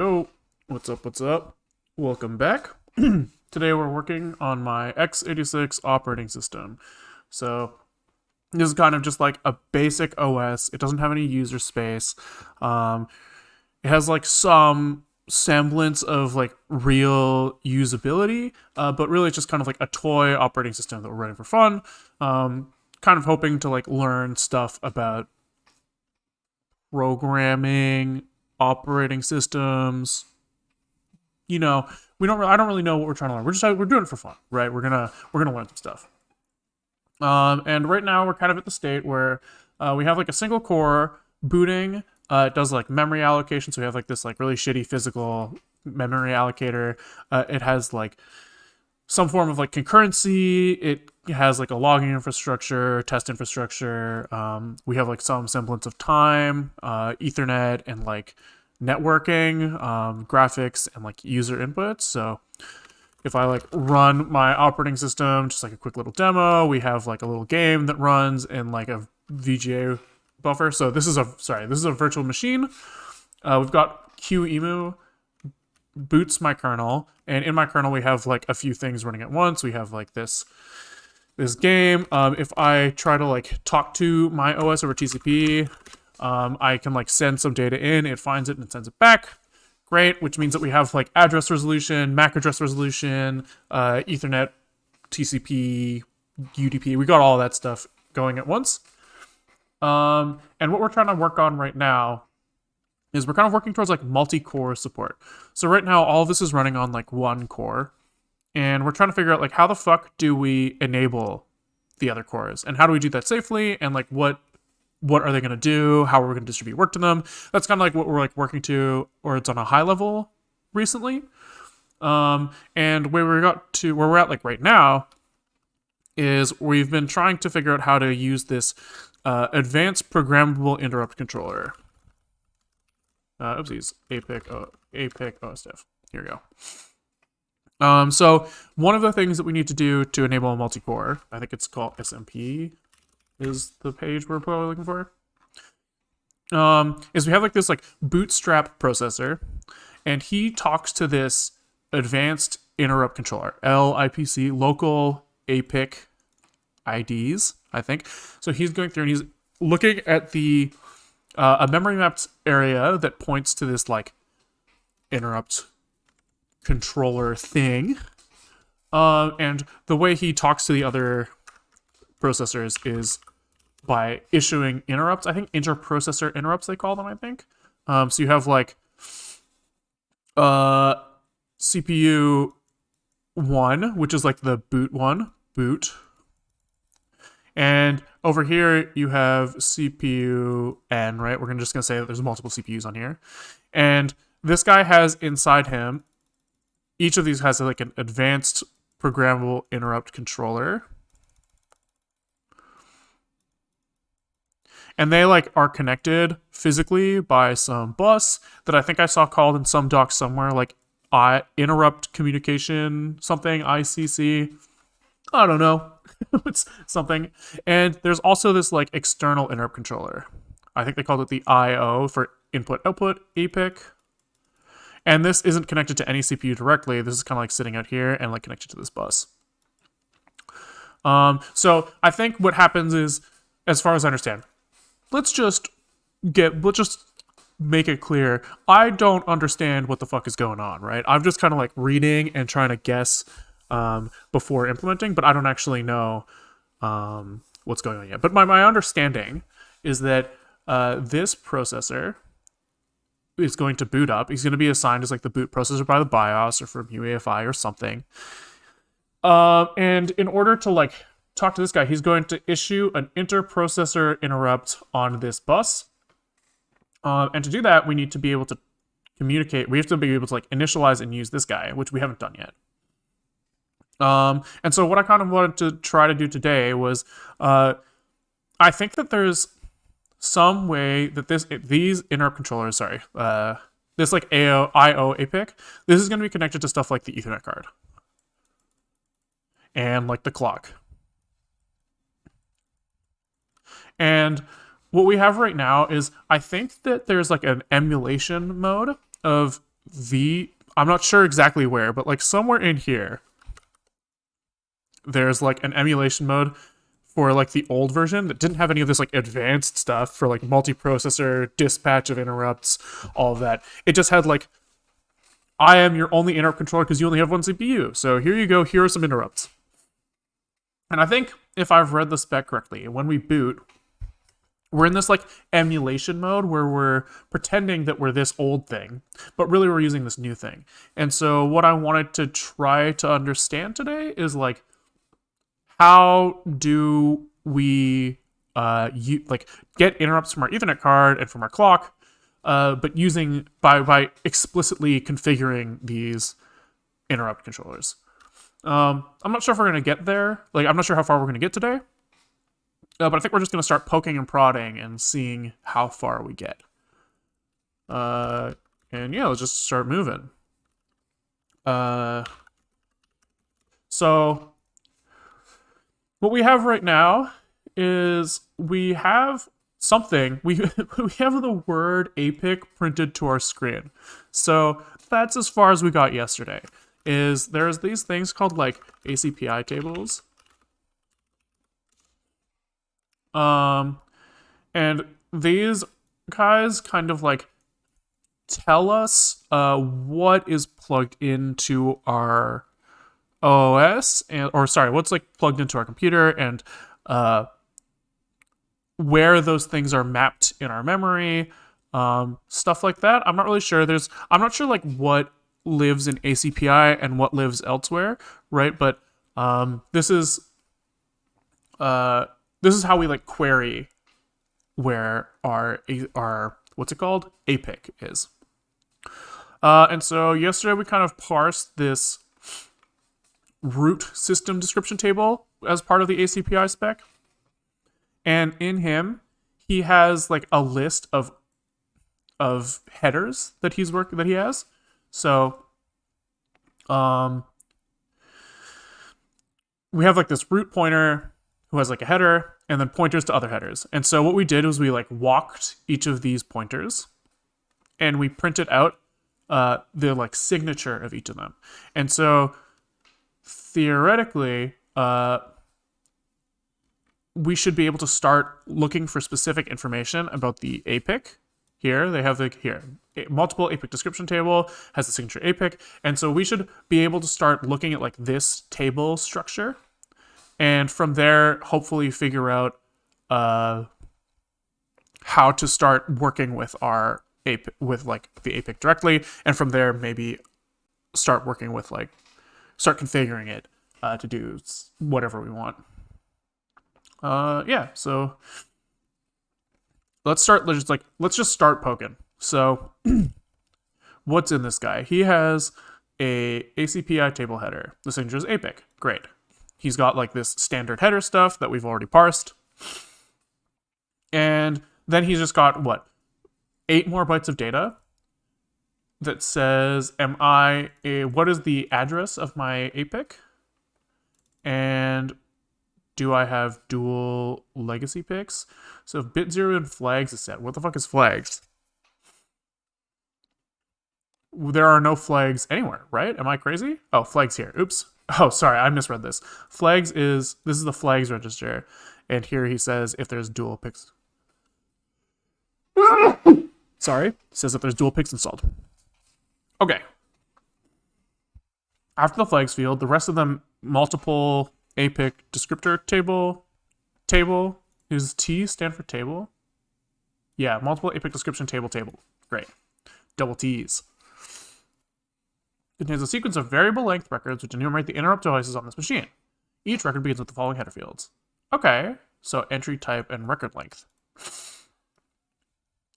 Oh, what's up? What's up? Welcome back. Today we're working on my x86 operating system. So this is kind of just like a basic OS. It doesn't have any user space. Um, it has like some semblance of like real usability, but really it's just kind of like a toy operating system that we're running for fun. Kind of hoping to like learn stuff about programming, operating systems, we don't. I don't really know what we're trying to learn. We're doing it for fun, right? We're gonna learn some stuff. And right now we're kind of at the state where we have like a single core booting. It does like memory allocation, so we have like this like really shitty physical memory allocator. It has like some form of like concurrency. It has like a logging infrastructure, test infrastructure. We have like some semblance of time, Ethernet, and like networking, graphics, and like user inputs. So if I like run my operating system, just like a quick little demo, we have like a little game that runs in like a VGA buffer. So this is a virtual machine. We've got QEMU boots my kernel, and in my kernel we have like a few things running at once. We have like this game. If I try to like talk to my OS over TCP, I can like send some data in, it finds it and sends it back. Great, which means that we have like address resolution, MAC address resolution, Ethernet, TCP, UDP. We got all that stuff going at once. And what we're trying to work on right now is we're kind of working towards like multi-core support. So right now, all of this is running on like one core, and we're trying to figure out like how the fuck do we enable the other cores, and how do we do that safely, and like what are they going to do? How are we going to distribute work to them? That's kind of like what we're like working to, or it's on a high level recently. And where we're at like right now is we've been trying to figure out how to use this advanced programmable interrupt controller. Oopsies, APIC OSDiff. Here we go. So one of the things that we need to do to enable a multi-core, I think it's called SMP, is the page we're probably looking for. Is we have like this like bootstrap processor, and he talks to this advanced interrupt controller, LIPC, local APIC IDs, I think. So he's going through and he's looking at the a memory mapped area that points to this like interrupt controller thing. And the way he talks to the other processors is by issuing interrupts. I think interprocessor interrupts they call them, I think. So you have like CPU 1, which is like the boot one, boot. And over here you have CPU N, right? We're just gonna say that there's multiple CPUs on here. And this guy has inside him, each of these has like an advanced programmable interrupt controller. And they like are connected physically by some bus that I think I saw called in some doc somewhere, like interrupt communication something, ICC. I don't know. It's something. And there's also this like external interrupt controller. I think they called it the IO for input output APIC. And this isn't connected to any CPU directly. This is kind of like sitting out here and like connected to this bus. So I think what happens is, as far as I understand, let's just make it clear. I don't understand what the fuck is going on, right? I'm just kind of like reading and trying to guess before implementing, but I don't actually know what's going on yet. But my understanding is that this processor is going to boot up. He's going to be assigned as like the boot processor by the BIOS or from UEFI or something. And in order to like talk to this guy, he's going to issue an interprocessor interrupt on this bus. And to do that, we need to be able to communicate. We have to be able to like initialize and use this guy, which we haven't done yet. And so what I kind of wanted to try to do today was, I think that there's some way that these interrupt controllers, this like IOAPIC, this is going to be connected to stuff like the Ethernet card and like the clock. And what we have right now is, I think that there's like an emulation mode of I'm not sure exactly where, but like somewhere in here, there's like an emulation mode for like the old version that didn't have any of this like advanced stuff for like multiprocessor, dispatch of interrupts, all of that. It just had like, I am your only interrupt controller because you only have one CPU. So here you go, here are some interrupts. And I think if I've read the spec correctly, when we boot, we're in this like emulation mode where we're pretending that we're this old thing, but really we're using this new thing. And so what I wanted to try to understand today is like, how do we get interrupts from our Ethernet card and from our clock, but using by explicitly configuring these interrupt controllers. I'm not sure if we're gonna get there. Like, I'm not sure how far we're gonna get today, but I think we're just gonna start poking and prodding and seeing how far we get. And yeah, let's just start moving. So what we have right now is we have something. We have the word APIC printed to our screen. So that's as far as we got yesterday. There's these things called like ACPI tables. And these guys kind of like tell us what is plugged into our OS what's like plugged into our computer and where those things are mapped in our memory, stuff like that. I'm not really sure. I'm not sure like what lives in ACPI and what lives elsewhere, right? But this is how we like query where our what's it called? APIC is. And so yesterday we kind of parsed this root system description table as part of the ACPI spec. And in him, he has like a list of headers that he has. So we have like this root pointer who has like a header and then pointers to other headers. And so what we did was we like walked each of these pointers and we printed out the like signature of each of them. And so theoretically, we should be able to start looking for specific information about the APIC. Here, they have multiple APIC description table, has the signature APIC, and so we should be able to start looking at like this table structure, and from there, hopefully figure out how to start working with our APIC, with like the APIC directly, and from there, maybe start working with start configuring it to do whatever we want. Yeah, so let's just start poking. So what's in this guy? He has a ACPI table header. The signature is APIC. Great. He's got like this standard header stuff that we've already parsed. And then he's just got 8 more bytes of data that says, what is the address of my APIC? And do I have dual legacy picks? So if bit 0 and flags is set, what the fuck is flags? There are no flags anywhere, right? Am I crazy? Oh, flags here. Oops. Oh, sorry, I misread this. This is the flags register. And here he says if there's dual picks. Sorry, it says if there's dual picks installed. Okay. After the flags field, the rest of them multiple APIC descriptor table. Is T stand for table? Yeah, multiple APIC description table. Great. Double T's. Contains a sequence of variable length records which enumerate the interrupt devices on this machine. Each record begins with the following header fields. Okay, so entry type and record length.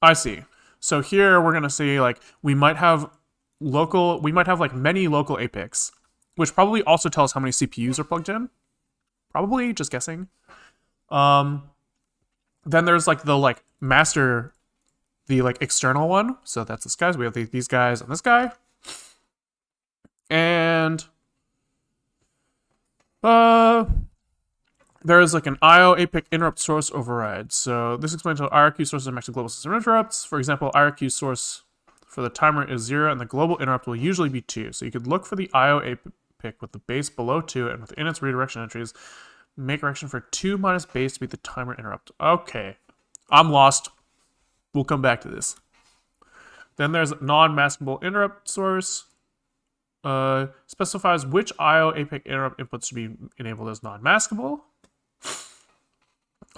I see. So here we're gonna see we might have many local APICs, which probably also tell us how many CPUs are plugged in. Probably, just guessing. Then there's the master, the external one. So that's this guys. We have these guys and this guy. And there's an IOAPIC interrupt source override. So this explains how IRQ sources are mapped to global system interrupts. For example, IRQ source for the timer is 0, and the global interrupt will usually be 2. So you could look for the IOAPIC with the base below 2, and within its redirection entries, make a correction for 2 minus base to be the timer interrupt. Okay. I'm lost. We'll come back to this. Then there's non-maskable interrupt source. Specifies which IOAPIC interrupt inputs should be enabled as non-maskable.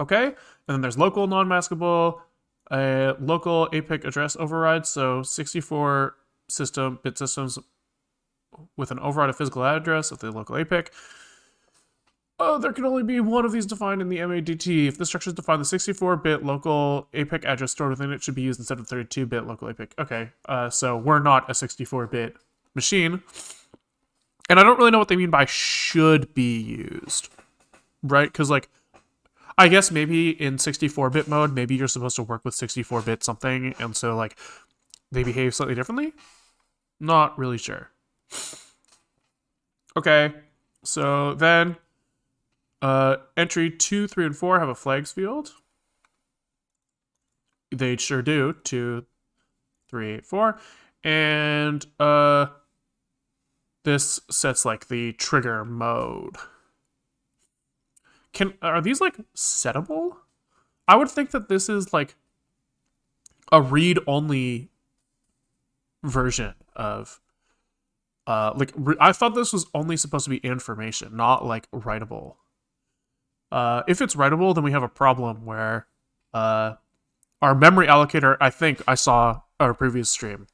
Okay. And then there's local non-maskable, local APIC address override. So 64 bit systems with an override of physical address of the local APIC. Oh, there can only be one of these defined in the MADT. If the structure is defined, the 64-bit local APIC address stored within it should be used instead of 32-bit local APIC. Okay, so we're not a 64-bit machine. And I don't really know what they mean by should be used, right? Because, like, I guess maybe in 64-bit mode, maybe you're supposed to work with 64-bit something, and so, like, they behave slightly differently? Not really sure. Okay, so then entry 2, 3, and 4 have a flags field. They sure do. 2, 3, 4. And this sets like the trigger mode. Are these like settable? I would think that this is like a read-only version of I thought this was only supposed to be information, not like writable. If it's writable, then we have a problem where our memory allocator, I think I saw our previous stream,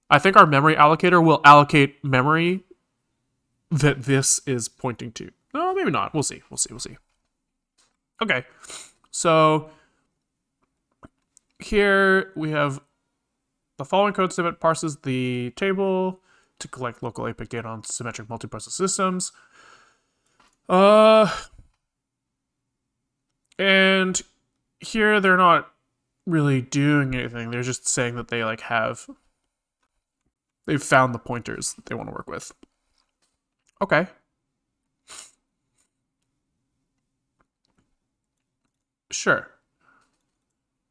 I think our memory allocator will allocate memory that this is pointing to. No, maybe not. We'll see. We'll see. Okay. So here we have the following code snippet parses the table to collect local APIC data on symmetric multiprocess systems. And here they're not really doing anything. They're just saying that they like they've found the pointers that they want to work with. Okay. Sure.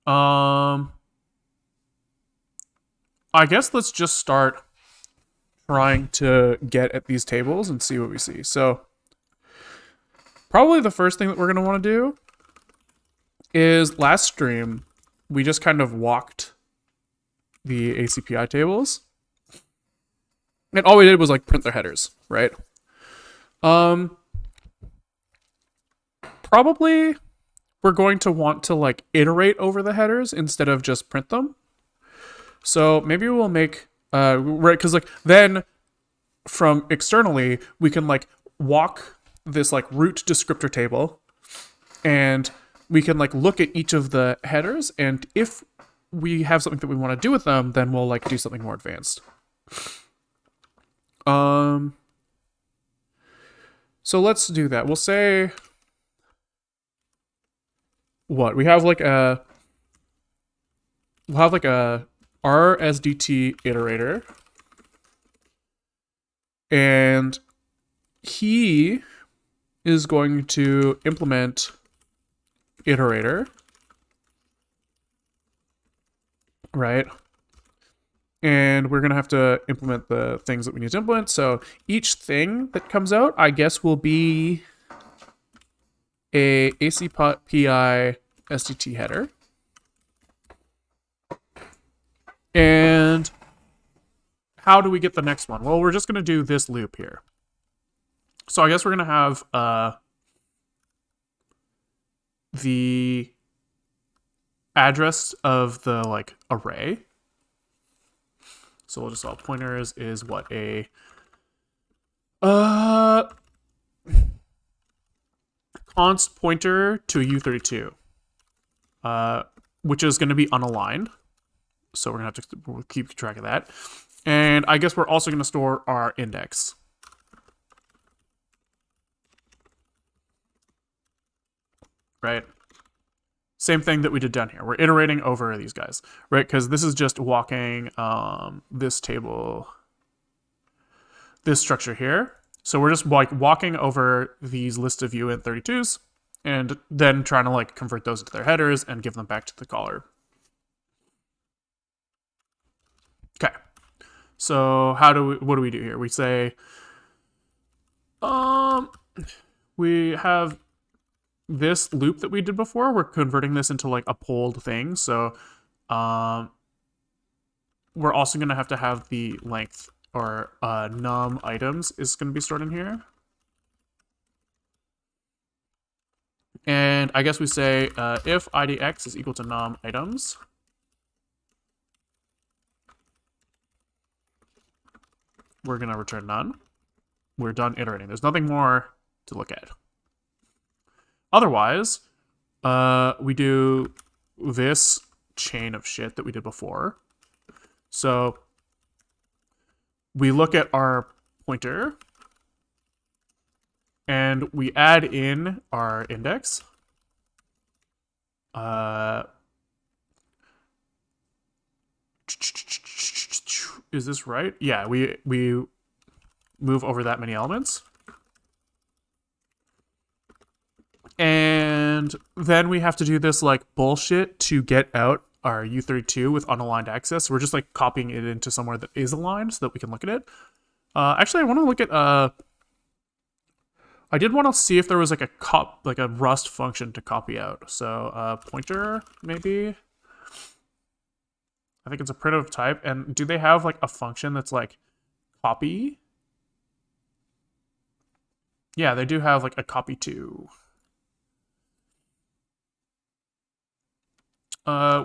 I guess let's just start trying to get at these tables and see what we see. So probably the first thing that we're going to want to do is last stream, we just kind of walked the ACPI tables. And all we did was like print their headers, right? Probably we're going to want to like iterate over the headers instead of just print them. So maybe we'll make, right, because like then from externally, we can like walk this like root descriptor table and we can like look at each of the headers, and if we have something that we want to do with them, then we'll like do something more advanced. So let's do that. We'll say what? We'll have like a RSDT iterator, and he is going to implement iterator, right? And we're going to have to implement the things that we need to implement. So each thing that comes out, I guess, will be a ACPI SDT header. And how do we get the next one? Well, we're just going to do this loop here. So I guess we're going to have the address of the like array. So we'll just pointers is what a const pointer to a U32, which is going to be unaligned. So we're going to have to keep track of that. And I guess we're also going to store our index. Right? Same thing that we did down here. We're iterating over these guys, right? Because this is just walking this table, this structure here. So we're just like walking over these list of uint32s and then trying to like convert those into their headers and give them back to the caller. Okay. So what do we do here? We say, we have this loop that we did before. We're converting this into like a polled thing. So, we're also going to have the length or num items is going to be stored in here. And I guess we say if idx is equal to num items, we're going to return none. We're done iterating. There's nothing more to look at. Otherwise, we do this chain of shit that we did before. So we look at our pointer and we add in our index. Is this right? Yeah, we move over that many elements. And then we have to do this like bullshit to get out our U32 with unaligned access. We're just like copying it into somewhere that is aligned so that we can look at it. Actually, I want to look at I did want to see if there was like a Rust function to copy out. So pointer maybe. I think it's a primitive type. And do they have like a function that's like copy? Yeah, they do have like a copy to.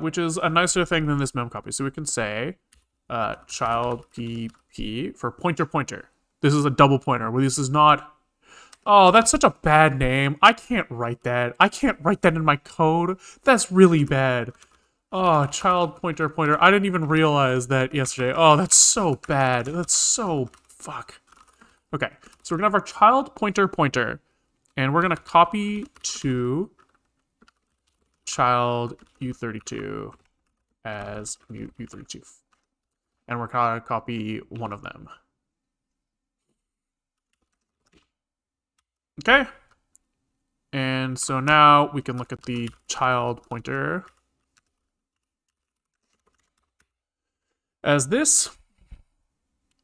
Which is a nicer thing than this memcopy. So we can say child pp for pointer. This is a double pointer. Well, this is not. Oh, that's such a bad name. I can't write that. I can't write that in my code. That's really bad. Oh, child pointer. I didn't even realize that yesterday. Oh, that's so bad. That's so fuck. Okay, so we're gonna have our child pointer, and we're gonna copy to child U32 as U32. And we're gonna copy one of them. Okay. And so now we can look at the child pointer as this,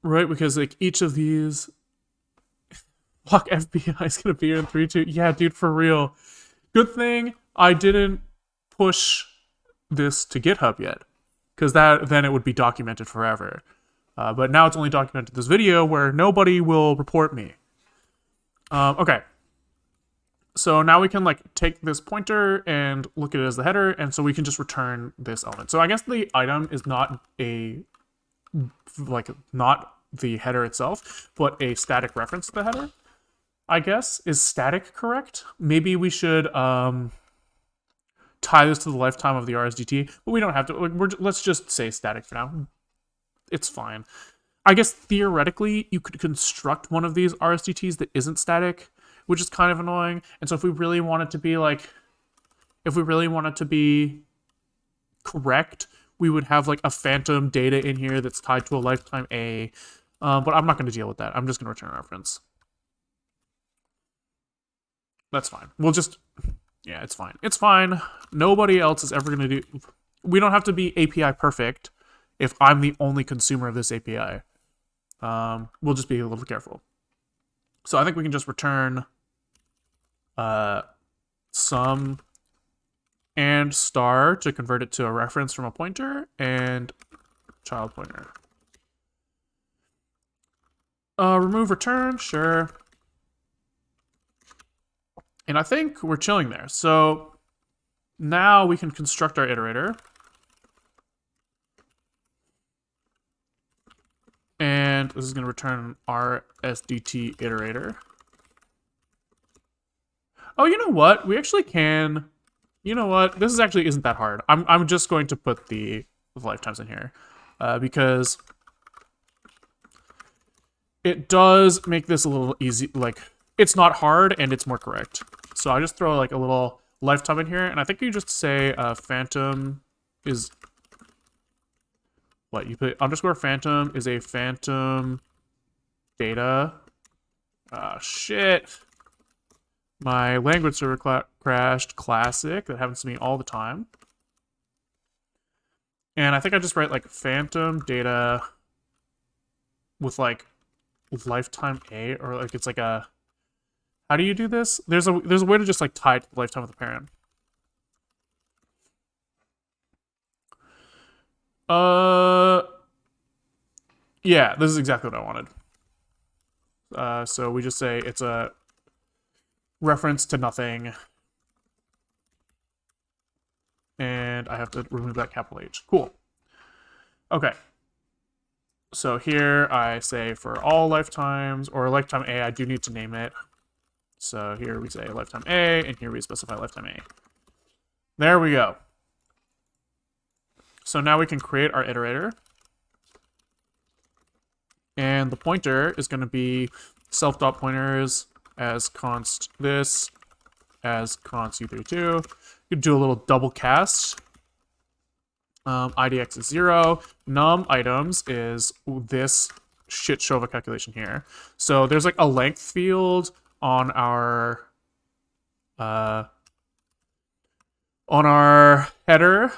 right? Because like each of these, fuck, FBI is gonna be here in 3.2. Yeah, dude, for real. Good thing I didn't push this to GitHub yet, because then it would be documented forever. But now it's only documented this video where nobody will report me. Okay. So now we can like take this pointer and look at it as the header, and so we can just return this element. So I guess the item is not not the header itself, but a static reference to the header. I guess is static correct? Maybe we should tie this to the lifetime of the RSDT, but we don't have to. Let's just say static for now. It's fine. I guess theoretically you could construct one of these RSDTs that isn't static, which is kind of annoying. And so if we really want it to be correct, we would have like a phantom data in here that's tied to a lifetime A. But I'm not going to deal with that. I'm just going to return a reference. That's fine. Yeah, it's fine. It's fine. Nobody else is ever going to do. We don't have to be API perfect if I'm the only consumer of this API. We'll just be a little careful. So I think we can just return sum and star to convert it to a reference from a pointer and child pointer. Remove return, sure. And I think we're chilling there. So now we can construct our iterator. And this is going to return our SDT iterator. Oh, you know what? We actually can. You know what? This isn't that hard. I'm just going to put the lifetimes in here because it does make this a little easy. Like, it's not hard and it's more correct. So I just throw like a little lifetime in here, and I think you just say phantom is. What, you put underscore phantom is a phantom data. Shit. My language server crashed. Classic. That happens to me all the time. And I think I just write like phantom data with like lifetime A, or like it's like a, how do you do this? There's a way to just like tie it to the lifetime of the parent. Yeah, this is exactly what I wanted. So we just say it's a reference to nothing. And I have to remove that capital H. Cool. Okay. So here I say for all lifetimes, or lifetime A, I do need to name it. So here we say lifetime A, and here we specify lifetime A. There we go. So now we can create our iterator. And the pointer is going to be self.pointers as const this, as const u32. You can do a little double cast. IDX is 0. Num items is this shit show of a calculation here. So there's like a length field on our header,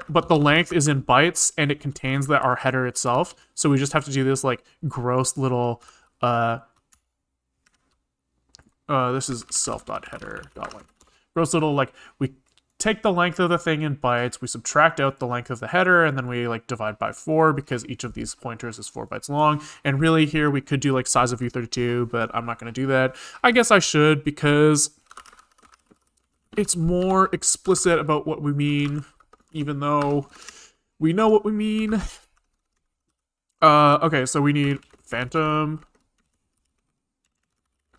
but the length is in bytes and it contains our header itself. So we just have to do this like gross little this is self.header.length. Gross little, like, we take the length of the thing in bytes, we subtract out the length of the header, and then we like divide by 4 because each of these pointers is 4 bytes long. And really here we could do like size of u32, but I'm not going to do that. I guess I should because it's more explicit about what we mean, even though we know what we mean. Okay, so we need phantom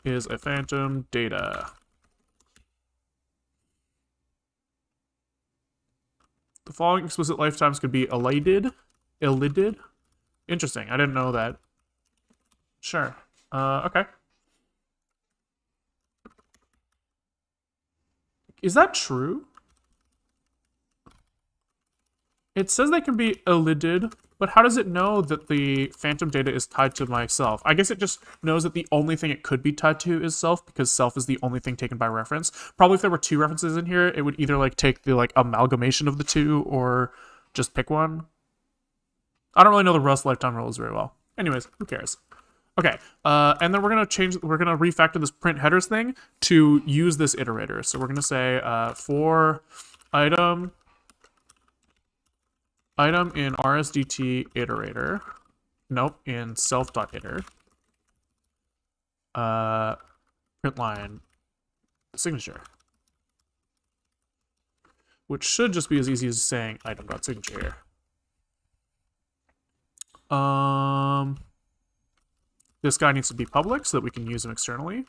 is a phantom data. The following explicit lifetimes could be elided. Interesting. I didn't know that. Sure. Okay. Is that true? It says they can be elided, but how does it know that the phantom data is tied to myself? I guess it just knows that the only thing it could be tied to is self, because self is the only thing taken by reference. Probably if there were 2 references in here, it would either like take the like amalgamation of the 2 or just pick one. I don't really know the Rust lifetime rules very well. Anyways, who cares? Okay, and then we're gonna refactor this print headers thing to use this iterator. So we're gonna say for item in rsdt iterator, nope, in self.iter, print line signature, which should just be as easy as saying item.signature here. This guy needs to be public so that we can use him externally.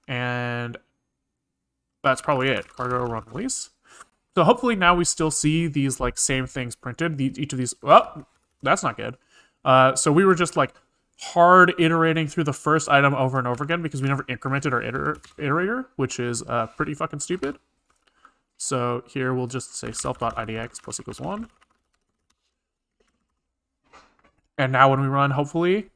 And that's probably it. Cargo run release. So hopefully now we still see these like same things printed. Each of these, well, that's not good. So we were just like hard iterating through the first item over and over again because we never incremented our iterator, which is pretty fucking stupid. So here we'll just say self.idx plus equals 1. And now when we run, hopefully,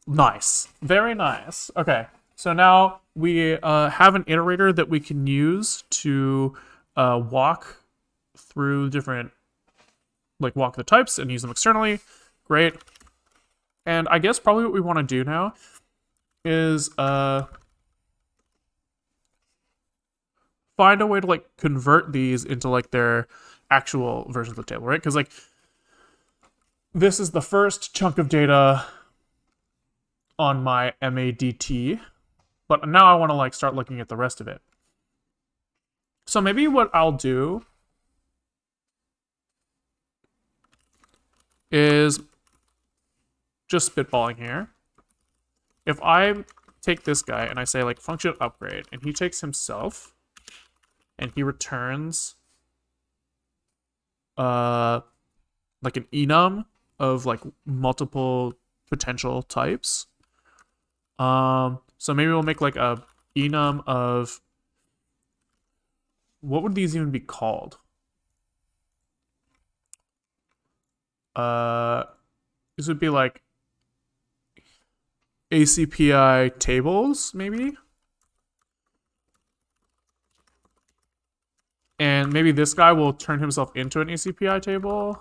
nice, very nice. Okay, so now we have an iterator that we can use to walk through different, like walk the types and use them externally. Great. And I guess probably what we want to do now is find a way to like convert these into like their actual versions of the table, right? Because like this is the first chunk of data on my MADT, but now I want to like start looking at the rest of it. So maybe what I'll do is just spitballing here. If I take this guy and I say like function upgrade, and he takes himself and he returns like an enum of like multiple potential types. So maybe we'll make like a enum of, what would these even be called? This would be like ACPI tables, maybe? And maybe this guy will turn himself into an ACPI table.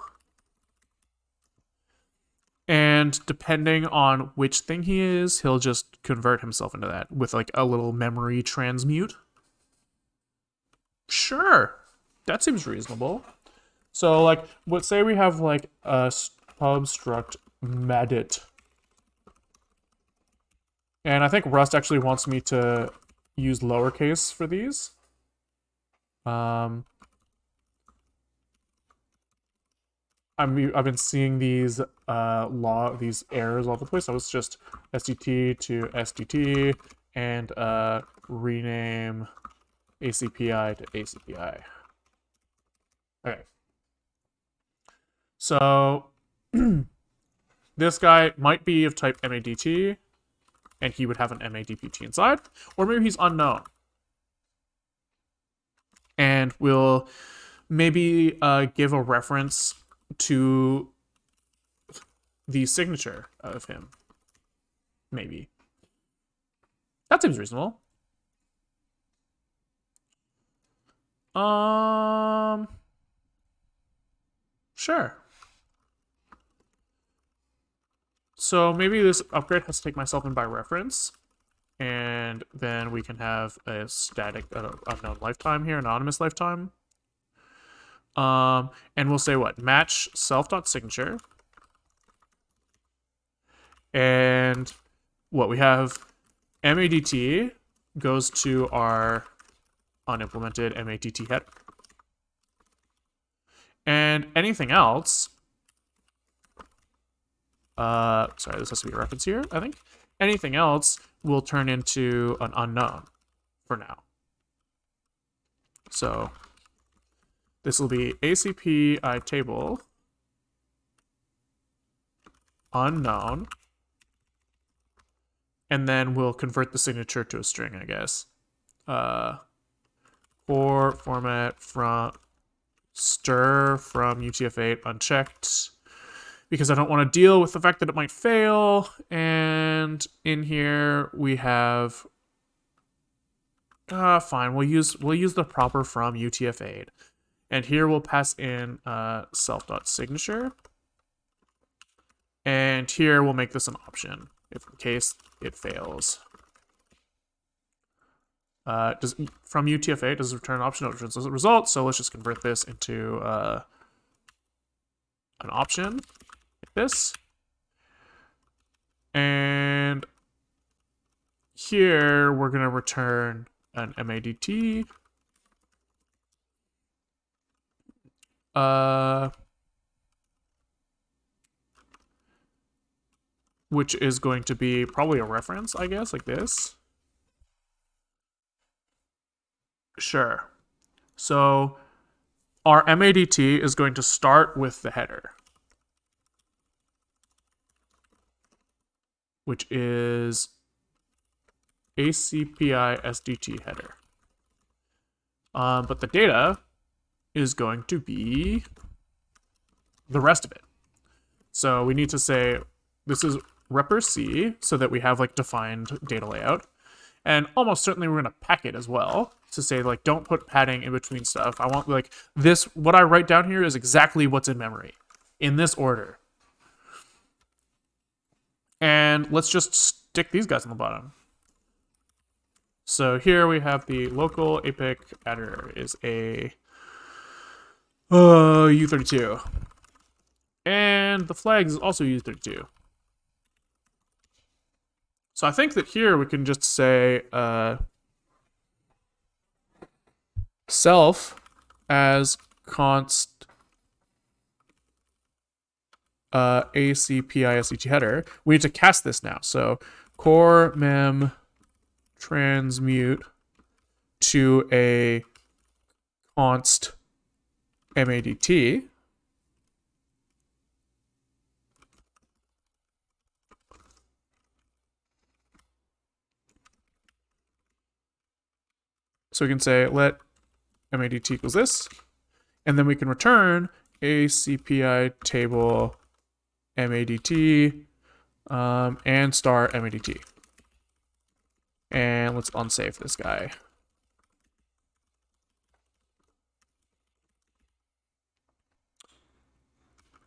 And depending on which thing he is, he'll just convert himself into that with like a little memory transmute. Sure, that seems reasonable. So like, let's say we have like a pub struct MADT. And I think Rust actually wants me to use lowercase for these. I've been seeing these these errors all over the place. So it's just SDT to SDT and rename ACPI to ACPI. Okay. So this guy might be of type MADT, and he would have an MADPT inside, or maybe he's unknown. And we'll maybe give a reference to the signature of him. Maybe. That seems reasonable. Sure. So maybe this upgrade has to take myself in by reference. And then we can have a static unknown lifetime here, anonymous lifetime. And we'll say what? Match self.signature. And what we have, MADT goes to our unimplemented MADT header. And anything else, sorry, this has to be a reference here, I think. Anything else will turn into an unknown for now. So this will be ACPI table unknown, and then we'll convert the signature to a string, I guess. For format from stir from UTF-8 unchecked, because I don't want to deal with the fact that it might fail. And in here we have fine, we'll use the proper from UTF-8. And here we'll pass in self.signature. And here we'll make this an option if in case it fails. From UTF-8 does return an option, it returns a result. So let's just convert this into an option like this. And here we're going to return an MADT. Which is going to be probably a reference, I guess, like this. Sure. So our MADT is going to start with the header, which is ACPI SDT header. But the data is going to be the rest of it. So we need to say this is repr C so that we have like defined data layout. And almost certainly we're going to pack it as well to say like don't put padding in between stuff. I want like this, what I write down here is exactly what's in memory in this order. And let's just stick these guys on the bottom. So here we have the local APIC adder is a U32. And the flags is also U32. So I think that here we can just say self as const ACPI SDT header. We need to cast this now. So core mem transmute to a const MADT. So we can say let MADT equals this, and then we can return ACPI table MADT and star MADT. And let's unsave this guy.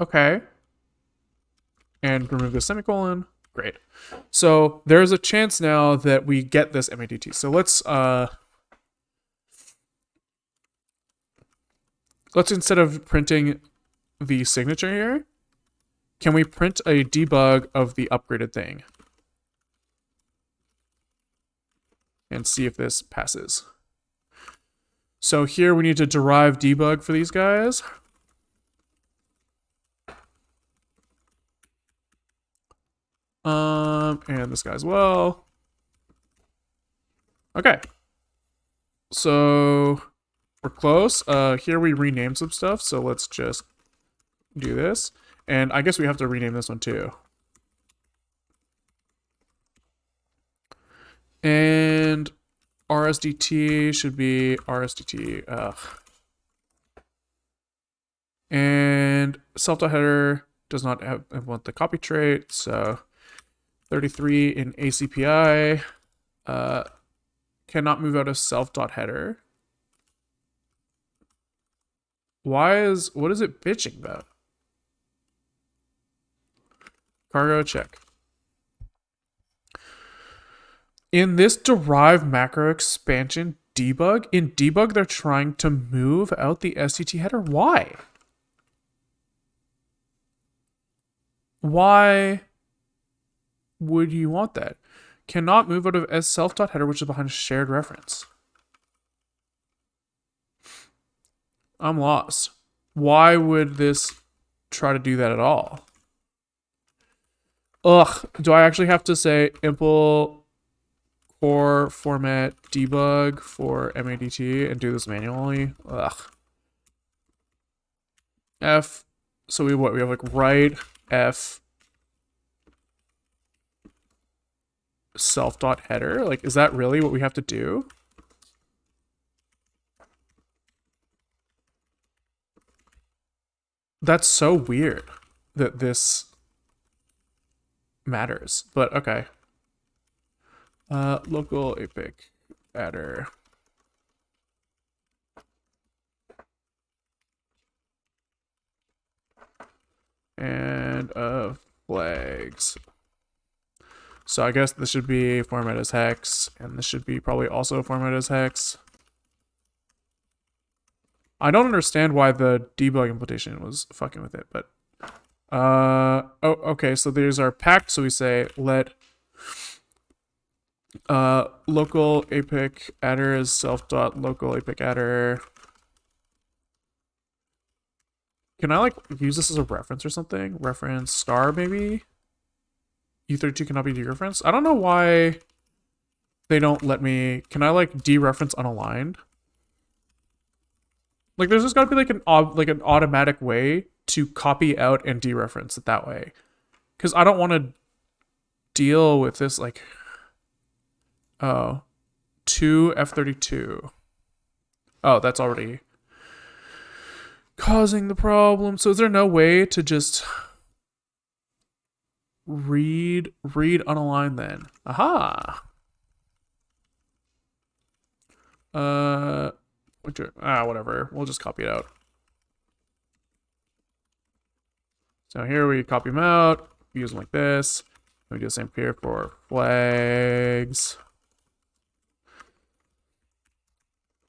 Okay. And remove the semicolon. Great. So there's a chance now that we get this MADT. So let's instead of printing the signature here, can we print a debug of the upgraded thing? And see if this passes. So here we need to derive debug for these guys. And this guy as well. Okay. So we're close. Here we renamed some stuff, so let's just do this. And I guess we have to rename this one too. And RSDT should be RSDT. And self.header does not want the copy trait, so 33 in ACPI cannot move out of self.header. What is it bitching about? Cargo check. In this derive macro expansion debug, in debug they're trying to move out the STT header. Why? Why would you want that? Cannot move out of self.header, which is behind a shared reference. I'm lost. Why would this try to do that at all? Ugh, do I actually have to say impl core format debug for MADT and do this manually? Ugh. F, so we have like write F self.header. Like, is that really what we have to do? That's so weird that this matters, but okay. Local APIC adder. And flags. So I guess this should be format as hex, and this should be probably also format as hex. I don't understand why the debug implementation was fucking with it, but oh, okay, so there's our pact, so we say let local APIC adder is self.local APIC adder. Can I like use this as a reference or something? Reference star maybe? U32 cannot be dereferenced? I don't know why they don't let me. Can I like dereference unaligned? Like there's just gotta be like an automatic way to copy out and dereference it that way. Cause I don't want to deal with this like oh 2 F32. Oh, that's already causing the problem. So is there no way to just read unaligned then? Aha. Whatever. We'll just copy it out. So here we copy them out, use them like this. We do the same here for flags.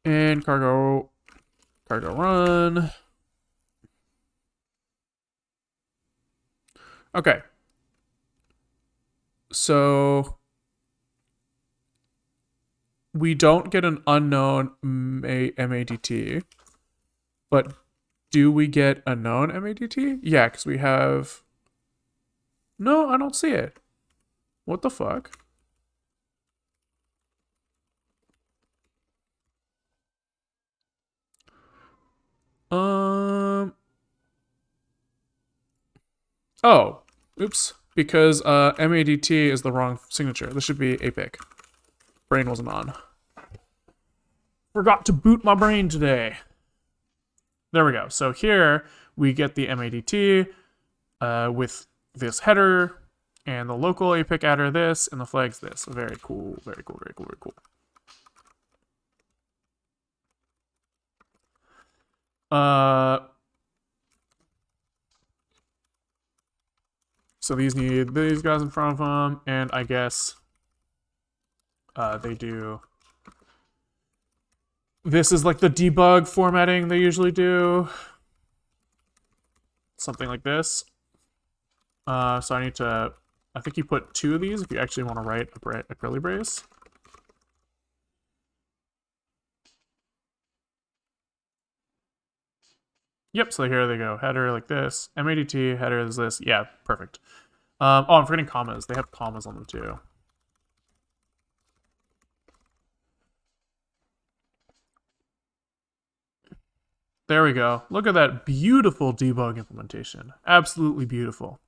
And cargo run. Okay. So we don't get an unknown MADT, but do we get a known MADT? Yeah, because we have... No, I don't see it. What the fuck? Oh, oops. Because MADT is the wrong signature. This should be APIC. Brain wasn't on. Forgot to boot my brain today. There we go. So here we get the MADT with this header and the local APIC adder this and the flags this. Very cool, very cool, very cool, very cool. So these need these guys in front of them, and I guess they do. This is like the debug formatting they usually do. Something like this. So I need to, I think you put 2 of these if you actually want to write a curly brace. Yep, so here they go. Header like this. MADT, header is this. Yeah, perfect. Oh, I'm forgetting commas. They have commas on them too. There we go. Look at that beautiful debug implementation. Absolutely beautiful.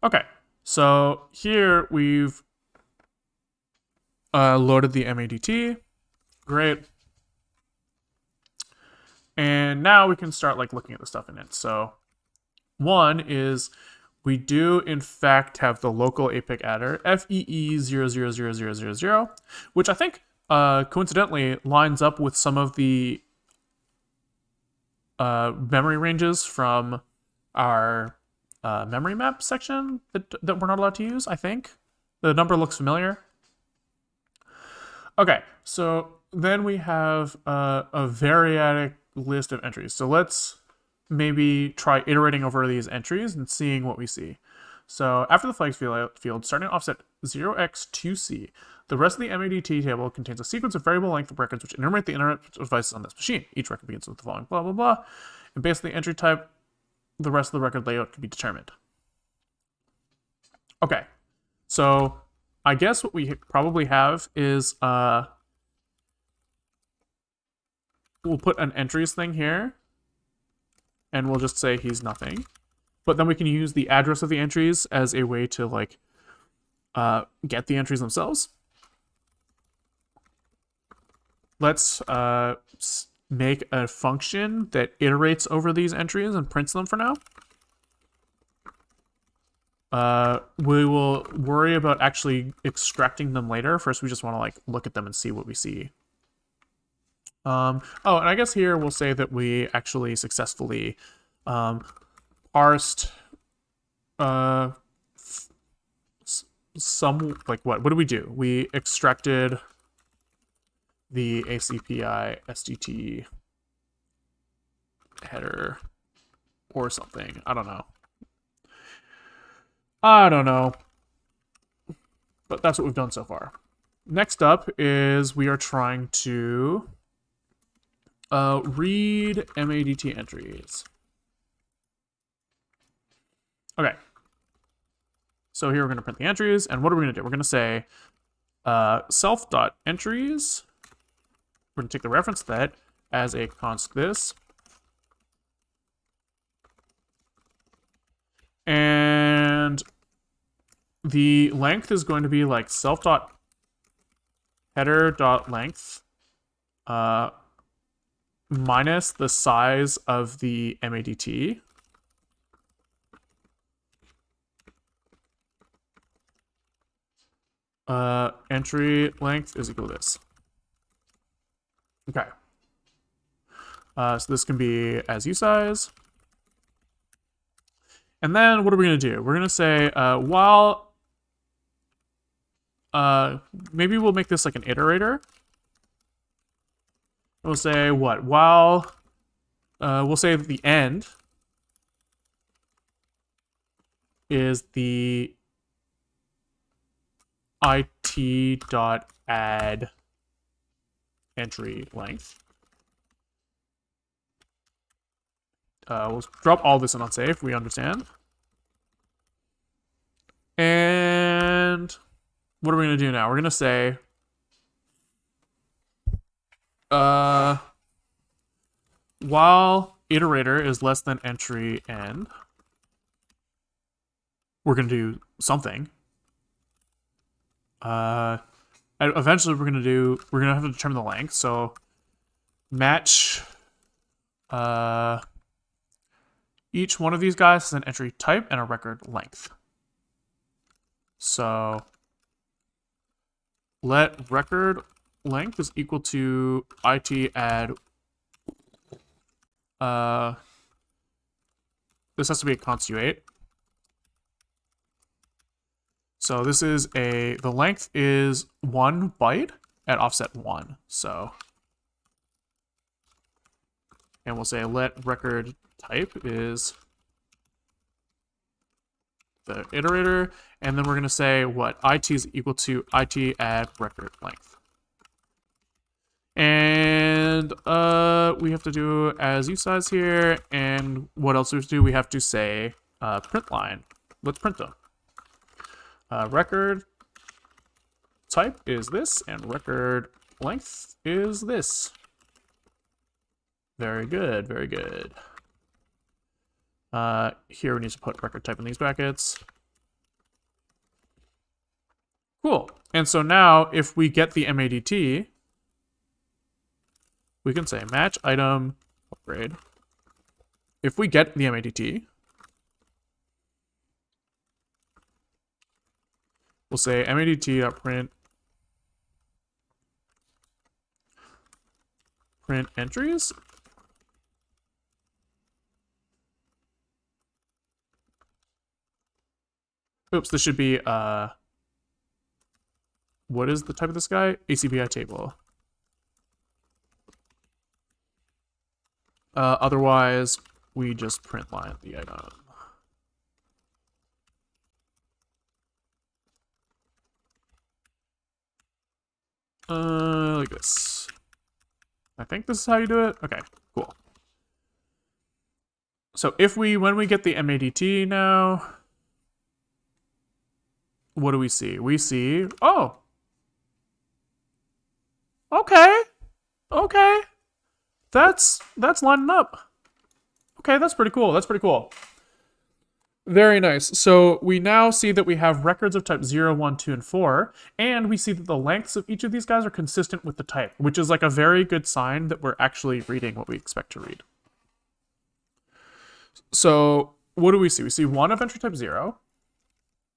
Okay, so here we've loaded the MADT. Great. And now we can start like looking at the stuff in it. So one is we do in fact have the local APIC adder FEE0000000, which I think coincidentally lines up with some of the memory ranges from our memory map section that we're not allowed to use, I think. The number looks familiar. Okay, so then we have a variadic list of entries. So let's maybe try iterating over these entries and seeing what we see. So after the flags field, starting offset 0x2c, the rest of the MADT table contains a sequence of variable length of records which enumerate the internet devices on this machine. Each record begins with the following blah, blah, blah. And based on the entry type, the rest of the record layout can be determined. Okay, so I guess what we probably have is we'll put an entries thing here, and we'll just say he's nothing. But then we can use the address of the entries as a way to like get the entries themselves. Let's make a function that iterates over these entries and prints them for now. We will worry about actually extracting them later. First, we just want to like look at them and see what we see. Oh, and I guess here we'll say that we actually successfully parsed some, like what did we do? We extracted the ACPI SDT header or something. I don't know. But that's what we've done so far. Next up is we are trying to read MADT entries. Okay. So here we're going to print the entries, and what are we going to do? We're going to say self.entries. We're going to take the reference that as a const this. And the length is going to be like self.header.length minus the size of the MADT. Entry length is equal to this. Okay. So this can be as usize. And then what are we going to do? We're going to say while maybe we'll make this like an iterator. We'll say what? While we'll say that the end is the it.add entry length. We'll drop all this in unsafe, we understand. And what are we going to do now? We're going to say while iterator is less than entry end, we're going to do something. Eventually we're going to have to determine the length. So match each one of these guys has an entry type and a record length. So let record length is equal to it add this has to be a const u8. So this is the length is 1 byte at offset 1. So, and we'll say let record type is the iterator, and then we're going to say what it is equal to it add record length. And we have to do as usize here, and what else do we have to do? We have to say print line. Let's print them. Record type is this, and record length is this. Very good, very good. Here we need to put record type in these brackets. Cool. And so now if we get the MADT, we can say match item upgrade. If we get the MADT, we'll say MADT.print print entries. Oops, this should be what is the type of this guy? ACPI table. Otherwise, we just print line the item. Like this. I think this is how you do it. Okay, cool. So when we get the MADT now, what do we see? We see, oh, okay, okay, that's lining up. Okay, that's pretty cool. That's pretty cool. Very nice. So we now see that we have records of type 0, 1, 2, and 4, and we see that the lengths of each of these guys are consistent with the type, which is like a very good sign that we're actually reading what we expect to read. So what do we see? We see one of entry type 0,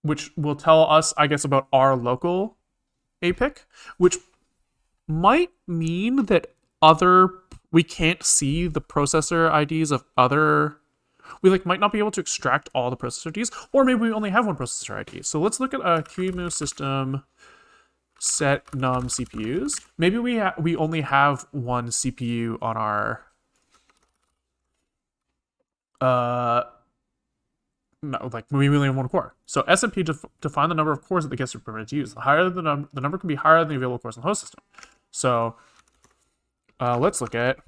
which will tell us, I guess, about our local APIC, which might mean that we can't see the processor IDs of other. We might not be able to extract all the processor IDs, or maybe we only have one processor ID. So let's look at a QEMU system set num CPUs. Maybe we only have one CPU on our no, maybe we only have one core. So SMP define the number of cores that the guest is permitted to use. The higher the number can be higher than the available cores in the host system. So let's look at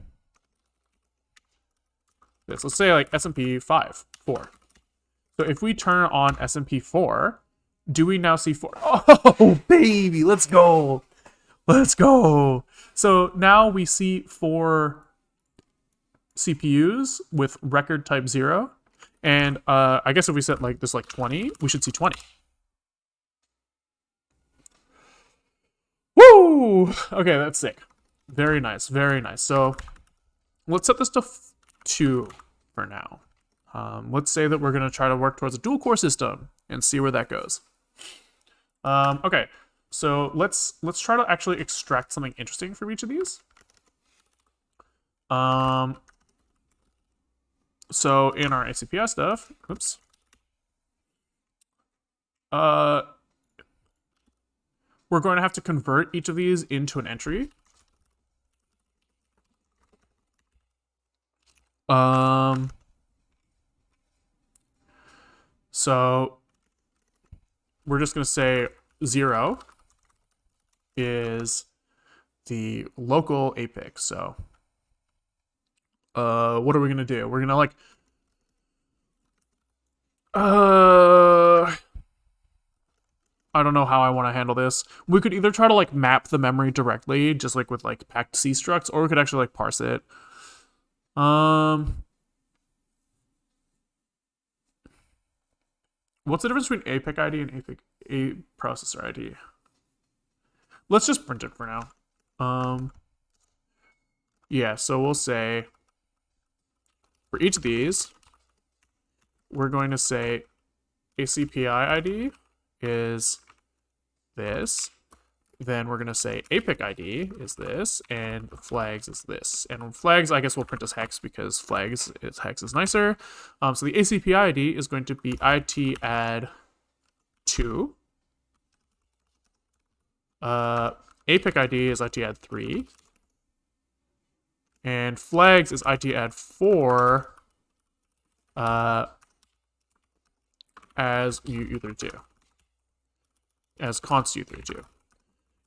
this. Let's say SMP 4. So if we turn on SMP 4, do we now see 4? Oh, baby, let's go. Let's go. So now we see 4 CPUs with record type 0. And I guess if we set this 20, we should see 20. Woo! Okay, that's sick. Very nice, very nice. So let's set this to 2 for now. Let's say that we're going to try to work towards a dual core system and see where that goes. Okay, so let's try to actually extract something interesting from each of these. So in our ACPI stuff, oops. We're going to have to convert each of these into an entry. So we're just going to say 0 is the local APIC. So what are we going to do? We're going to I don't know how I want to handle this. We could either try to map the memory directly, just with packed C structs, or we could actually parse it. What's the difference between APIC ID and a processor ID? Let's just print it for now. Yeah, so we'll say for each of these, we're going to say ACPI ID is this. Then we're going to say APIC ID is this, and flags is this. And flags, I guess we'll print as hex because hex is nicer. So the ACPI ID is going to be it add 2. APIC ID is IT add 3. And flags is IT add 4 as U32. As const U32.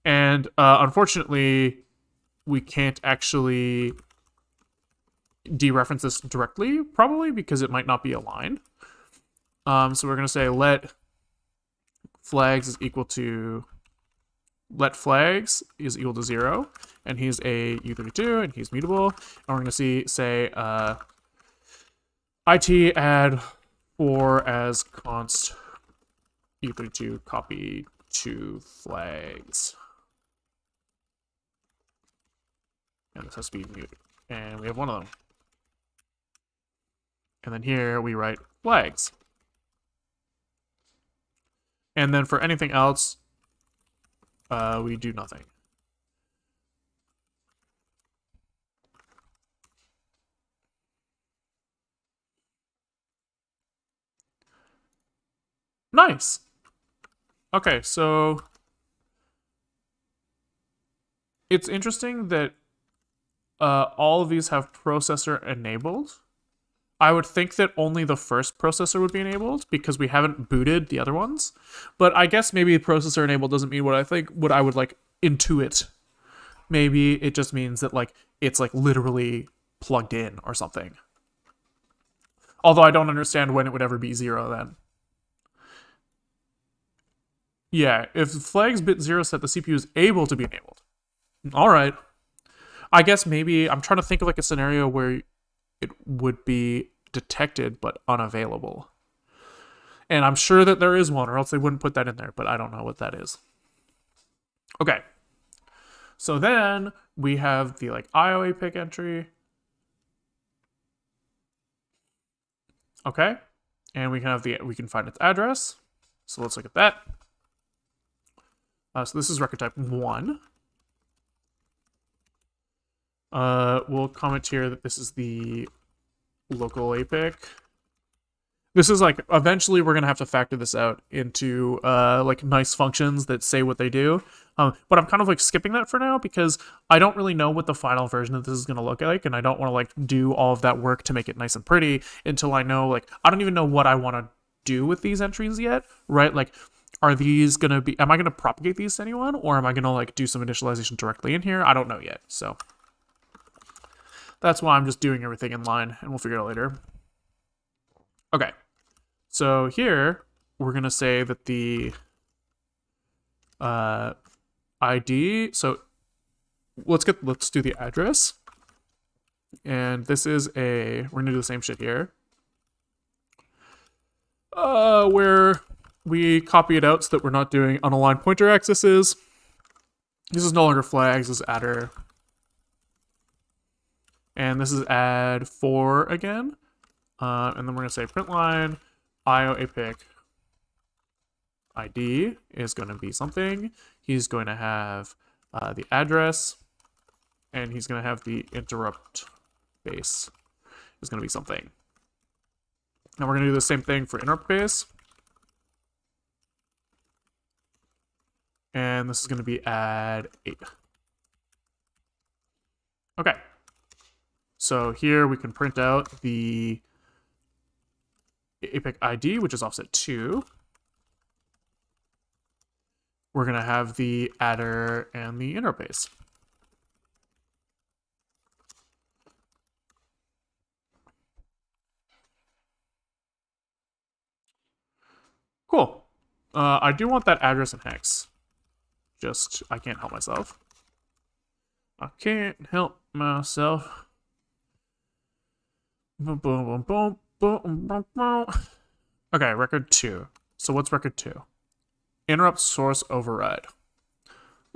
And unfortunately, we can't actually dereference this directly, probably, because it might not be aligned. So we're going to say let flags is equal to let flags is equal to 0, and he's a U32, and he's mutable. And we're going to say IT add 4 as const U32 copy to flags. And this has to be muted. And we have one of them. And then here we write flags. And then for anything else, we do nothing. Nice. Okay, so it's interesting that all of these have processor enabled. I would think that only the first processor would be enabled because we haven't booted the other ones. But I guess maybe processor enabled doesn't mean what I would like intuit. Maybe it just means that like it's like literally plugged in or something. Although I don't understand when it would ever be 0 then. Yeah, if flags bit 0 set, the CPU is able to be enabled. All right. I guess maybe I'm trying to think of like a scenario where it would be detected but unavailable. And I'm sure that there is one, or else they wouldn't put that in there, but I don't know what that is. Okay. So then we have the like IOAPIC entry. Okay. And we can find its address. So let's look at that. So this is record type 1. We'll comment here that this is the local APIC. This is like, eventually we're going to have to factor this out into like nice functions that say what they do. But I'm kind of like skipping that for now because I don't really know what the final version of this is going to look like. And I don't want to like do all of that work to make it nice and pretty until I know, like, I don't even know what I want to do with these entries yet, right? Like, are these going to be, am I going to propagate these to anyone, or am I going to like do some initialization directly in here? I don't know yet. So that's why I'm just doing everything in line, and we'll figure it out later. Okay. So here we're going to say that the ID, so let's do the address. And this is we're going to do the same shit here. Where we copy it out so that we're not doing unaligned pointer accesses. This is no longer flags, this is adder. And this is add 4 again. And then we're going to say printline IOAPIC ID is going to be something. He's going to have the address, and he's going to have the interrupt base is going to be something. Now we're going to do the same thing for interrupt base. And this is going to be add 8. Okay. So here we can print out the APIC ID, which is offset 2. We're going to have the adder and the interrupt base. Cool. I do want that address in hex. Just, I can't help myself. I can't help myself. Boom, boom, boom, boom, boom, boom. Okay, record 2. So what's record 2? Interrupt source override.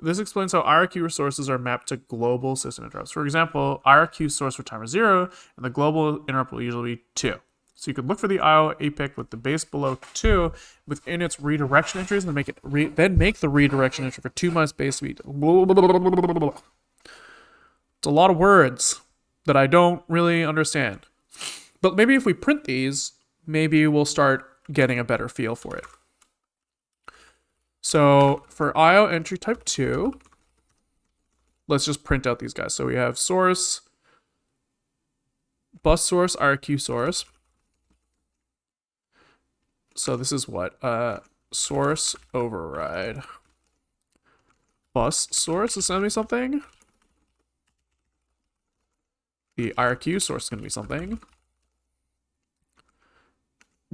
This explains how IRQ resources are mapped to global system interrupts. For example, IRQ source for timer 0, and the global interrupt will usually be 2. So you could look for the IOAPIC with the base below 2 within its redirection entries, and make it then make the redirection entry for 2 minus base speed. It's a lot of words that I don't really understand. But maybe if we print these, maybe we'll start getting a better feel for it. So for IO entry type 2, let's just print out these guys. So we have source, bus source, IRQ source. So this is what? Source override. Bus source is going to be something. The IRQ source is going to be something.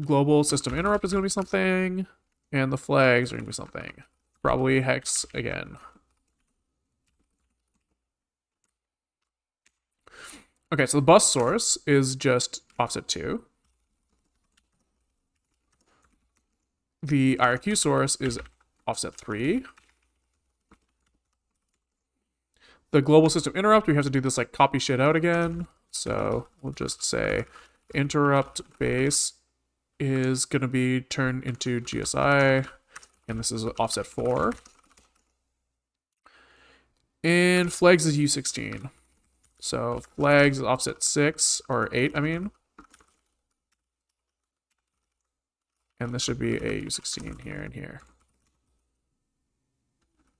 Global system interrupt is going to be something. And the flags are going to be something. Probably hex again. Okay, so the bus source is just offset 2. The IRQ source is offset 3. The global system interrupt, we have to do this like copy shit out again. So we'll just say interrupt base is going to be turned into GSI, and this is offset 4. And flags is U16. So flags is offset 6, or 8, I mean. And this should be a U16 here and here.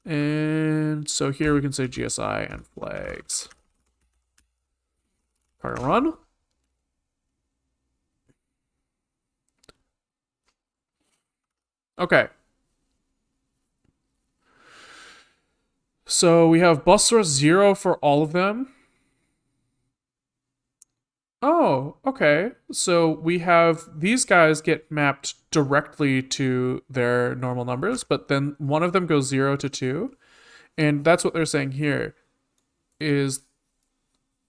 And so here we can say GSI and flags. Part run. Okay. So we have bus source 0 for all of them. Oh, okay. So we have these guys get mapped directly to their normal numbers, but then one of them goes 0 to 2. And that's what they're saying here, is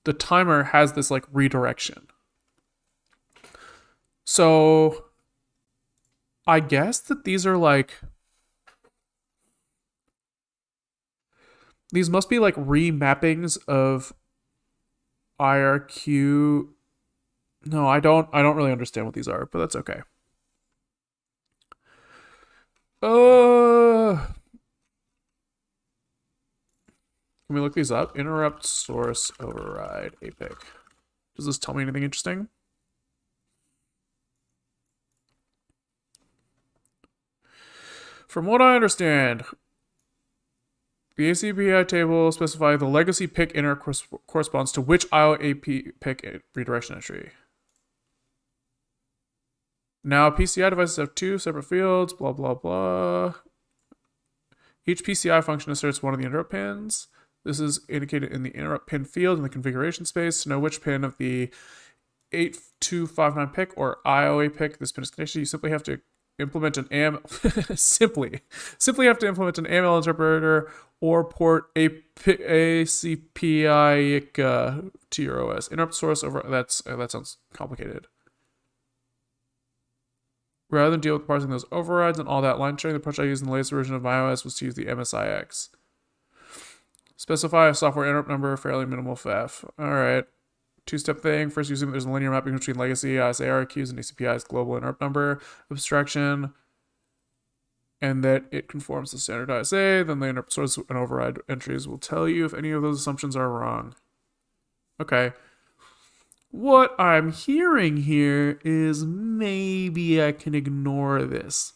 the timer has this like redirection. So I guess that these are like, these must be like remappings of IRQ. No, I don't really understand what these are, but that's okay. Can we look these up? Interrupt source override APIC. Does this tell me anything interesting? From what I understand, the ACPI table specifies the legacy PIC inner corresponds to which IOAPIC redirection entry. Now PCI devices have 2 separate fields, blah, blah, blah. Each PCI function asserts one of the interrupt pins. This is indicated in the interrupt pin field in the configuration space. To know which pin of the 8259 PIC or IOAPIC this pin is connected to, you simply have to implement an simply have to implement an AML interpreter or port ACPI to your OS. Interrupt source over that sounds complicated. Rather than deal with parsing those overrides and all that line sharing, the approach I used in the latest version of iOS was to use the MSIX. Specify a software interrupt number, fairly minimal FF. Alright. 2-step thing. First, using there's a linear mapping between legacy ISA IRQs and ACPI's global interrupt number abstraction, and that it conforms to standard ISA. Then the interrupt source and override entries will tell you if any of those assumptions are wrong. Okay. What I'm hearing here is maybe I can ignore this.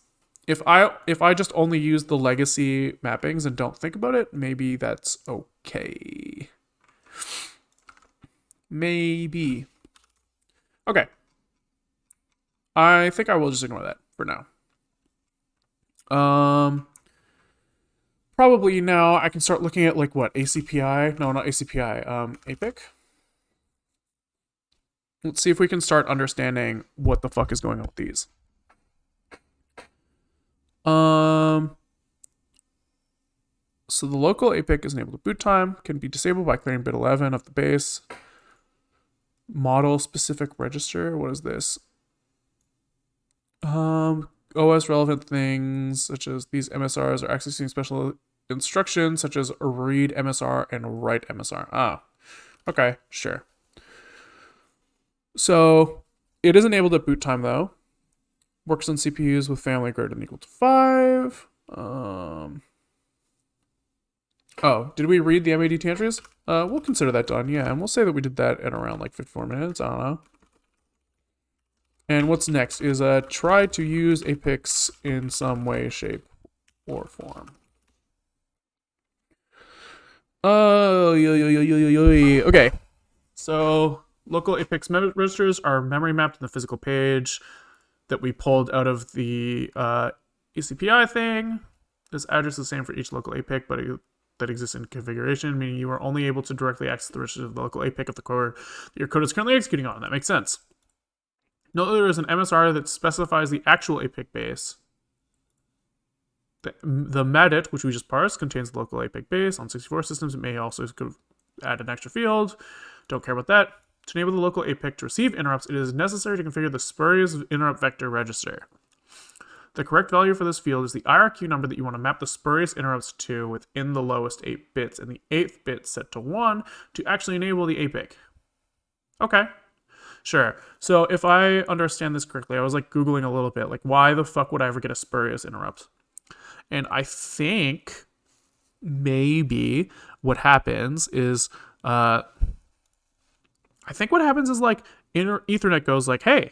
If I just only use the legacy mappings and don't think about it, maybe that's okay. Maybe. Okay. I think I will just ignore that for now. Probably now I can start looking at like what? ACPI? No, not ACPI. APIC. Let's see if we can start understanding what the fuck is going on with these. So the local APIC is enabled to boot time, can be disabled by clearing bit 11 of the base. Model specific register, what is this? OS relevant things such as these MSRs are accessing special instructions such as read MSR and write MSR. Ah, okay, sure. So it is enabled at boot time though. Works on CPUs with family greater than or equal to 5. Oh, did we read the MADT entries? We'll consider that done, yeah, and we'll say that we did that in around like 54 minutes, I don't know. And what's next is try to use APICs in some way, shape, or form. Oh, okay. So local APICs registers are memory mapped in the physical page that we pulled out of the ACPI thing. This address is the same for each local APIC, but that exists in configuration, meaning you are only able to directly access the registers of the local APIC of the core that your code is currently executing on. That makes sense. Note that there is an MSR that specifies the actual APIC base. The MADT, which we just parsed, contains the local APIC base. On 64 systems, it may also add an extra field. Don't care about that. To enable the local APIC to receive interrupts, it is necessary to configure the spurious interrupt vector register. The correct value for this field is the IRQ number that you want to map the spurious interrupts to within the lowest 8 bits, and the 8th bit set to 1 to actually enable the APIC. Okay, sure. So if I understand this correctly, I was like Googling a little bit, like why the fuck would I ever get a spurious interrupt? And I think maybe what happens is, like Ethernet goes like, hey,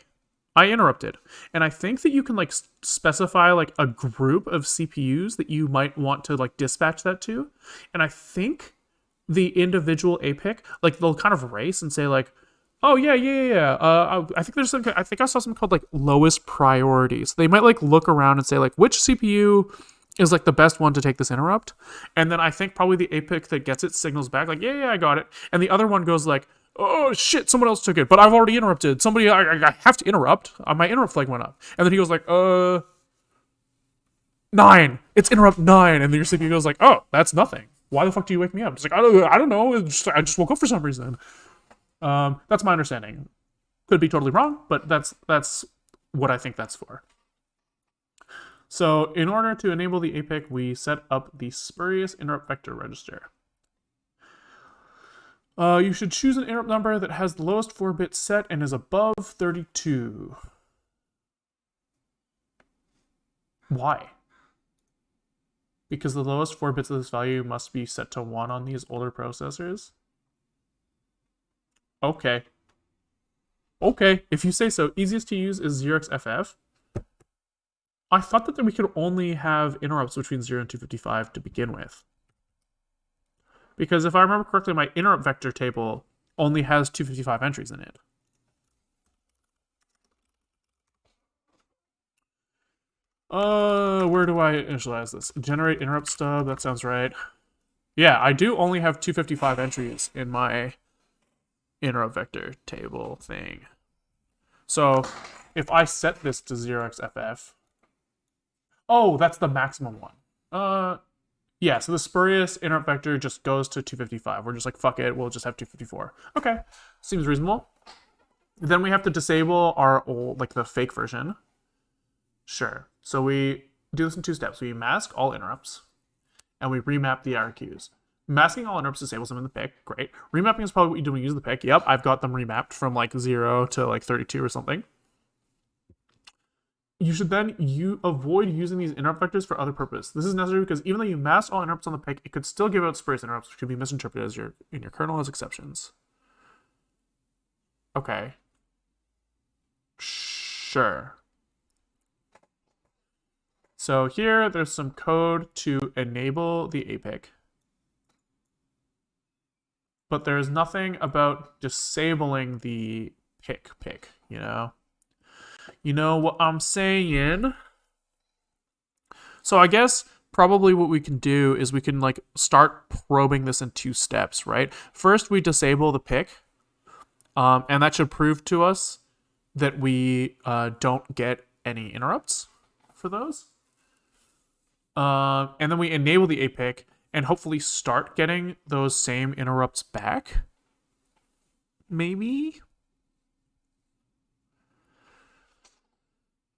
I interrupted. And I think that you can like specify like a group of CPUs that you might want to like dispatch that to. And I think the individual APIC, like they'll kind of race and say like, oh yeah. I think there's I think I saw something called like lowest priorities. They might like look around and say like, which CPU is like the best one to take this interrupt. And then I think probably the APIC that gets it signals back like, yeah, I got it. And the other one goes like, oh shit, someone else took it, but I've already interrupted. Somebody, I have to interrupt. My interrupt flag went up. And then he goes like, 9. It's interrupt 9. And then your CPU goes like, oh, that's nothing. Why the fuck do you wake me up? It's like, I don't know. I just woke up for some reason. That's my understanding. Could be totally wrong, but that's what I think that's for. So in order to enable the APIC, we set up the spurious interrupt vector register. You should choose an interrupt number that has the lowest 4-bit set and is above 32. Why? Because the lowest 4 bits of this value must be set to 1 on these older processors? Okay. Okay, if you say so. Easiest to use is 0xFF. I thought that we could only have interrupts between 0 and 255 to begin with. Because if I remember correctly, my interrupt vector table only has 255 entries in it. Where do I initialize this? Generate interrupt stub, that sounds right. Yeah, I do only have 255 entries in my interrupt vector table thing. So if I set this to 0xFF, oh, that's the maximum one. Yeah, so the spurious interrupt vector just goes to 255. We're just like, fuck it, we'll just have 254. Okay, seems reasonable. Then we have to disable our old, like the fake version. Sure. So we do this in 2 steps. We mask all interrupts, and we remap the IRQs. Masking all interrupts disables them in the PIC. Great. Remapping is probably what you do when you use the PIC. Yep, I've got them remapped from like 0 to like 32 or something. You should then avoid using these interrupt vectors for other purpose. This is necessary because even though you mask all interrupts on the PIC, it could still give out spurious interrupts, which could be misinterpreted as in your kernel as exceptions. Okay. Sure. So here, there's some code to enable the APIC. But there's nothing about disabling the PIC, you know? You know what I'm saying? So I guess probably what we can do is we can like start probing this in 2 steps, right? First, we disable the PIC, and that should prove to us that we don't get any interrupts for those. And then we enable the APIC and hopefully start getting those same interrupts back. Maybe?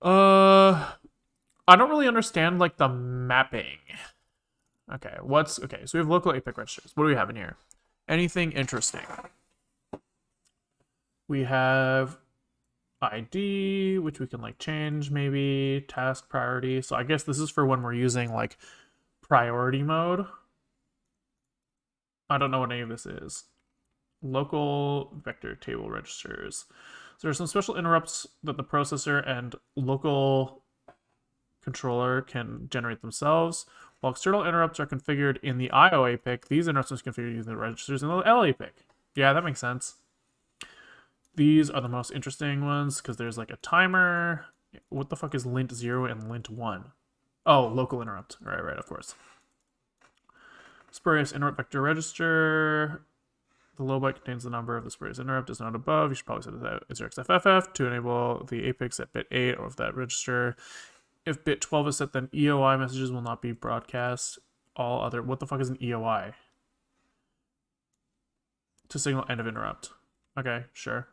I don't really understand like the mapping. Okay, so we have local APIC registers. What do we have in here? Anything interesting? We have ID, which we can like change maybe, task priority. So I guess this is for when we're using like priority mode. I don't know what any of this is. Local vector table registers. So there are some special interrupts that the processor and local controller can generate themselves. While external interrupts are configured in the IOAPIC, these interrupts are configured using the registers in the LAPIC. Yeah, that makes sense. These are the most interesting ones because there's like a timer. What the fuck is lint 0 and lint 1? Oh, local interrupt. Right, of course. Spurious interrupt vector register. The low byte contains the number of the spurious interrupt is not above. You should probably set that as 0xFFF to enable the APICs at bit 8 of that register. If bit 12 is set, then EOI messages will not be broadcast. All other... What the fuck is an EOI? To signal end of interrupt. Okay, sure.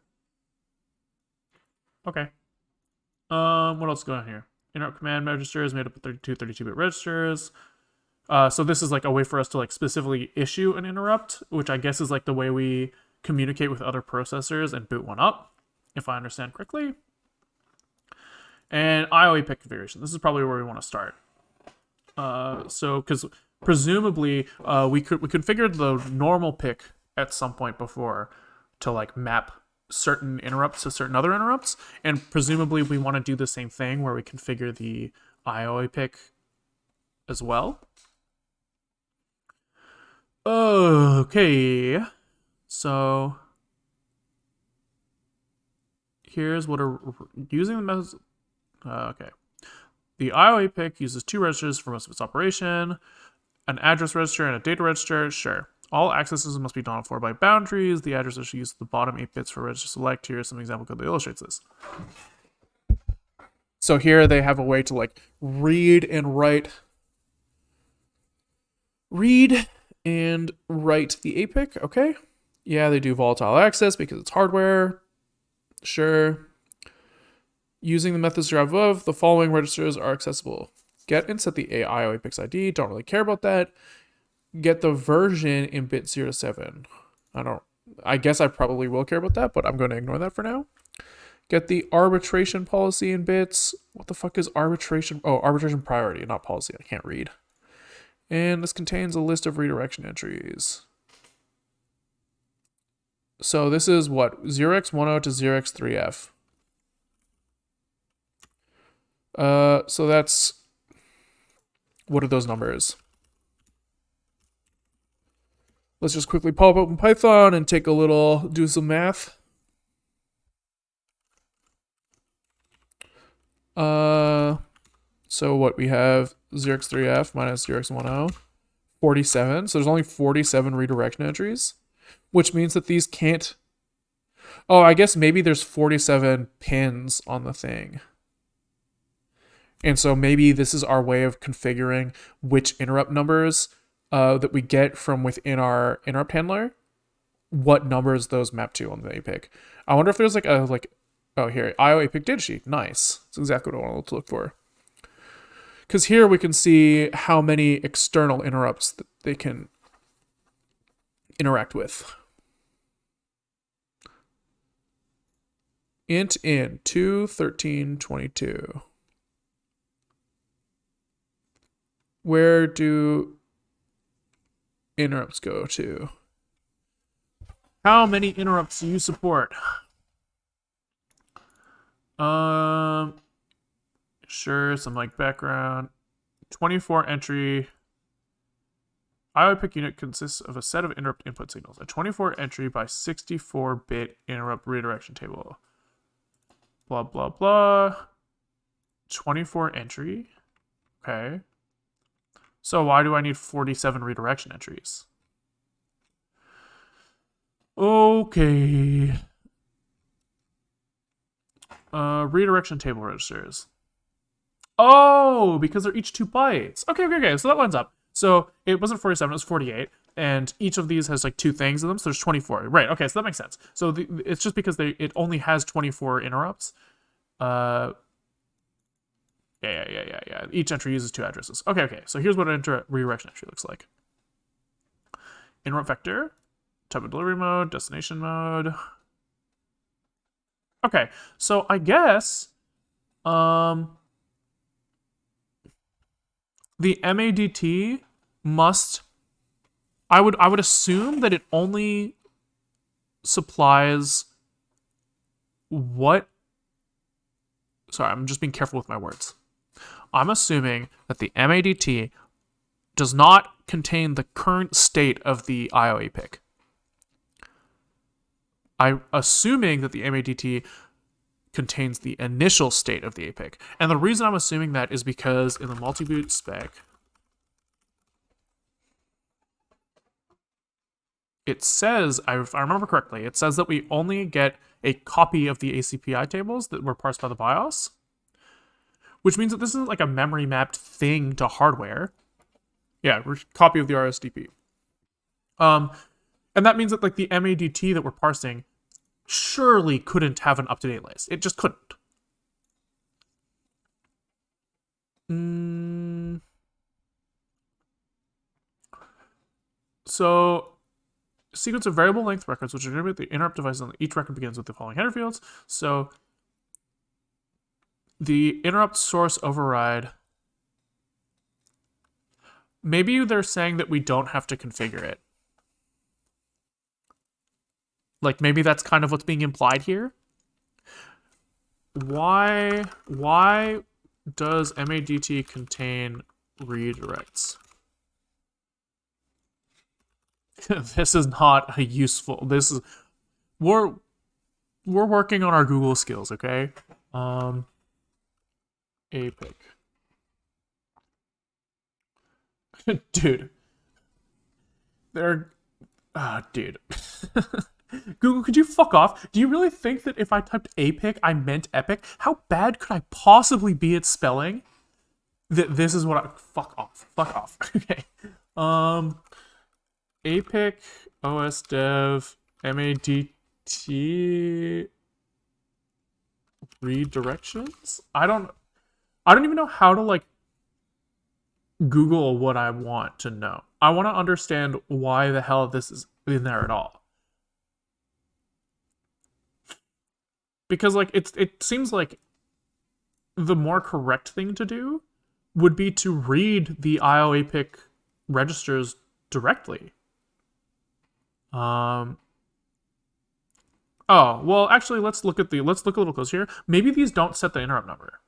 Okay. What else is going on here? Interrupt command register is made up of 32-bit registers. So this is like a way for us to like specifically issue an interrupt, which I guess is like the way we communicate with other processors and boot one up, if I understand correctly. And IOAPIC configuration. This is probably where we want to start. So because presumably we configured the normal PIC at some point before to like map certain interrupts to certain other interrupts, and presumably we want to do the same thing where we configure the IOAPIC as well. Okay, so here's what using the methods. Okay, the IOAPIC uses 2 registers for most of its operation, an address register and a data register. Sure. All accesses must be done for by boundaries. The address register uses the bottom 8 bits for register select. Here's some example code that illustrates this. So here they have a way to like read and write the APIC. Okay. Yeah, they do volatile access because it's hardware. Sure. Using the methods described above, the following registers are accessible. Get and set the IOAPIC's ID. Don't really care about that. Get the version in bit 0 to 7. I guess I probably will care about that, but I'm going to ignore that for now. Get the arbitration policy in bits. What the fuck is arbitration? Oh, arbitration priority, not policy. I can't read. And this contains a list of redirection entries. So this is what? 0x10 to 0x3f. So that's... What are those numbers? Let's just quickly pop open Python and do some math. So what we have 0x3f minus 0x10, 47. So there's only 47 redirection entries, which means that these can't... Oh, I guess maybe there's 47 pins on the thing. And so maybe this is our way of configuring which interrupt numbers that we get from within our interrupt handler, what numbers those map to on the APIC. I wonder if there's like oh, here, IOAPIC data sheet. Nice. That's exactly what I want to look for. Because here we can see how many external interrupts that they can interact with. Int in 2, 13, 22. Where do interrupts go to? How many interrupts do you support? Sure, some like background. 24 entry. IOAPIC unit consists of a set of interrupt input signals. A 24 entry by 64-bit interrupt redirection table. Blah, blah, blah. 24 entry. Okay. So why do I need 47 redirection entries? Okay. Redirection table registers. Oh, because they're each 2 bytes. Okay. So that lines up. So it wasn't 47, it was 48. And each of these has like 2 things in them. So there's 24. Right. Okay. So that makes sense. So it's just because it only has 24 interrupts. Yeah. Each entry uses 2 addresses. Okay. So here's what an redirection entry looks like. Interrupt vector, type of delivery mode, destination mode. Okay, so I guess the MADT must... I would assume that it only supplies what... Sorry, I'm just being careful with my words. I'm assuming that the MADT does not contain the current state of the IOAPIC. I'm assuming that the MADT contains the initial state of the APIC. And the reason I'm assuming that is because in the multi-boot spec, it says, if I remember correctly, it says that we only get a copy of the ACPI tables that were parsed by the BIOS, which means that this isn't like a memory mapped thing to hardware. Yeah, copy of the RSDP. And that means that like the MADT that we're parsing surely couldn't have an up-to-date list. It just couldn't. So, sequence of variable length records, which are the interrupt devices on each record begins with the following header fields. So, the interrupt source override. Maybe they're saying that we don't have to configure it. Like, maybe that's kind of what's being implied here. Why does MADT contain redirects? This is not a useful. This is we're working on our Google skills, okay? APIC. Dude. Dude. Google, could you fuck off? Do you really think that if I typed APIC, I meant epic? How bad could I possibly be at spelling? This is what I... Fuck off. Fuck off. Okay. APIC, OS Dev, MADT... Redirections? I don't even know how to, like, Google what I want to know. I want to understand why the hell this is in there at all. Because, like, it seems like the more correct thing to do would be to read the IOAPIC registers directly. Oh, well, actually, let's look a little closer here. Maybe these don't set the interrupt number.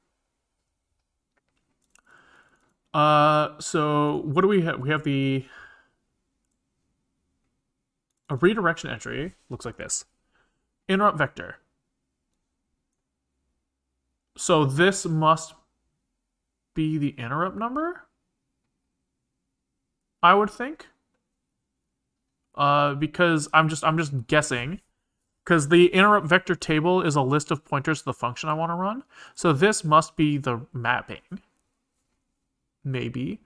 So what do we have? We have a redirection entry. Looks like this. Interrupt vector. So this must be the interrupt number, I would think. Because I'm just guessing. Because the interrupt vector table is a list of pointers to the function I want to run. So this must be the mapping. Maybe.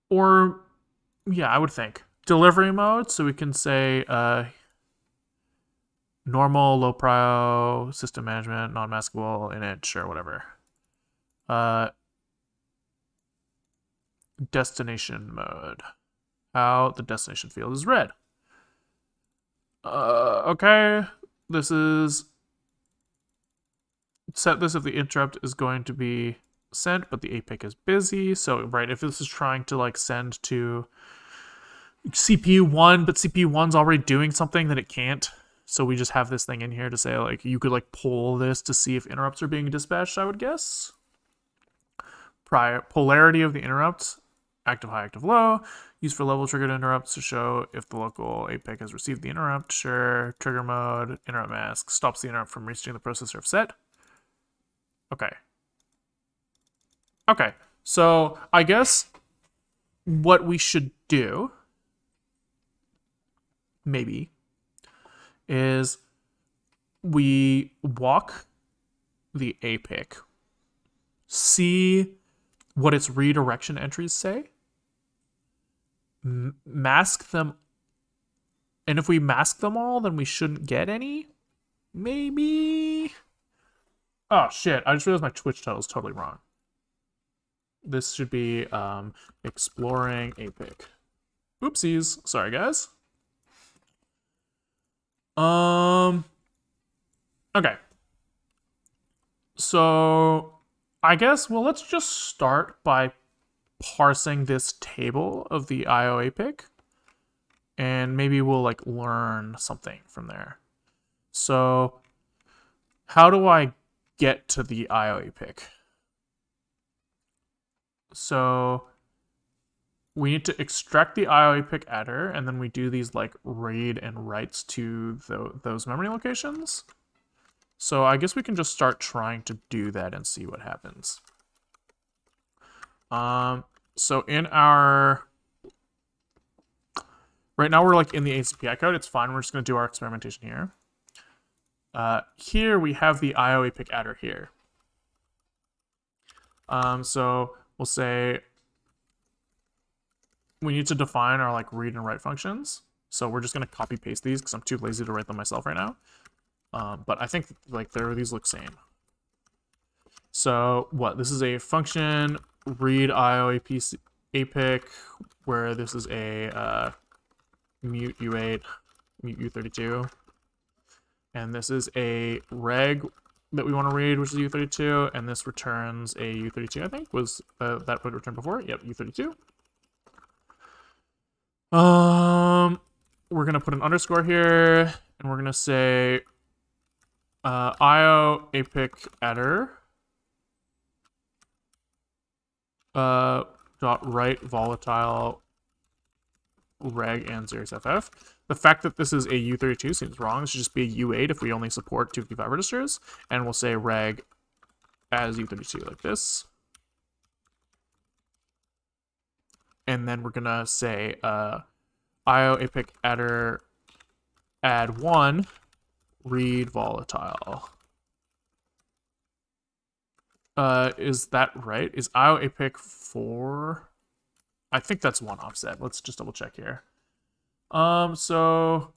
Or, yeah, I would think. Delivery mode, so we can say normal, low prio, system management, non-maskable, init, sure, whatever. Destination mode. How the destination field is read. Okay. This is... Set this if the interrupt is going to be sent, but the APIC is busy. So, right, if this is trying to, like, send to CPU 1, but CPU 1's already doing something, then it can't. So we just have this thing in here to say, like, you could, like, pull this to see if interrupts are being dispatched, I would guess. Polarity of the interrupts. Active high, active low. Used for level triggered interrupts to show if the local APIC has received the interrupt. Sure. Trigger mode. Interrupt mask. Stops the interrupt from reaching the processor if set. Okay. Okay. So I guess what we should do, maybe, is we walk the APIC, see what its redirection entries say, mask them, and if we mask them all, then we shouldn't get any? Maybe? Oh, shit. I just realized my Twitch title is totally wrong. This should be exploring APIC. Oopsies. Sorry, guys. Okay. So, I guess, well, let's just start by parsing this table of the IOAPIC, and maybe we'll, like, learn something from there. So, how do I get to the IOAPIC? So we need to extract the IOAPIC adder, and then we do these like read and writes to those memory locations. So I guess we can just start trying to do that and see what happens. So in our, right now we're like in the ACPI code. It's fine. We're just going to do our experimentation here. Here we have the IOAPIC adder here. So we'll say we need to define our like read and write functions. So we're just going to copy paste these because I'm too lazy to write them myself right now. But I think like these look same. So what? This is a function read IOAPIC where this is a mute U8, mute U32. And this is a reg that we want to read, which is U32, and this returns a U32, I think, was that would return before. Yep, U32. We're gonna put an underscore here, and we're gonna say IOAPIC adder dot write volatile reg and series FF. The fact that this is a U32 seems wrong. It should just be a U8 if we only support 255 registers. And we'll say reg as U32 like this. And then we're going to say IOAPIC adder add 1 read volatile. Is that right? Is IOAPIC 4? I think that's 1 offset. Let's just double check here. So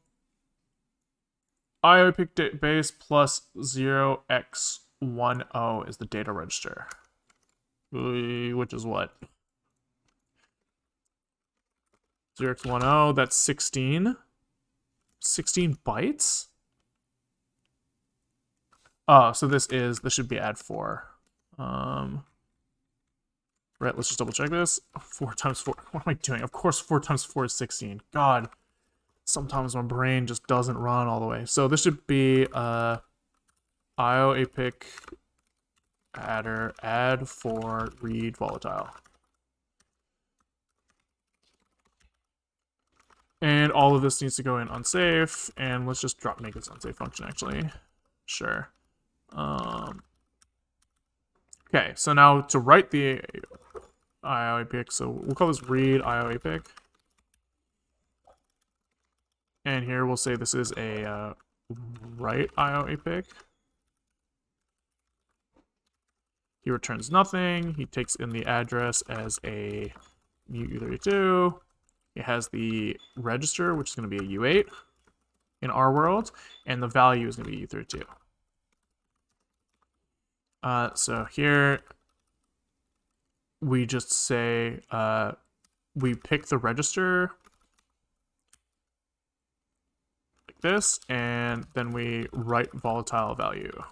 IOAPIC base plus 0x10 is the data register, which is what? 0x10, that's 16. 16 bytes? Oh, so this should be add 4. Right, let's just double check this. 4 times 4. What am I doing? Of course, 4 times 4 is 16. God, sometimes my brain just doesn't run all the way. So this should be IOAPIC adder add 4 read volatile. And all of this needs to go in unsafe. And let's just make this unsafe function, actually. Sure. Okay, so now to write the IOAPIC, so we'll call this read IOAPIC. And here we'll say this is a write IOAPIC. He returns nothing. He takes in the address as a mute U32. It has the register, which is going to be a U8 in our world, and the value is going to be U32. So here we just say we pick the register like this, and then we write volatile value.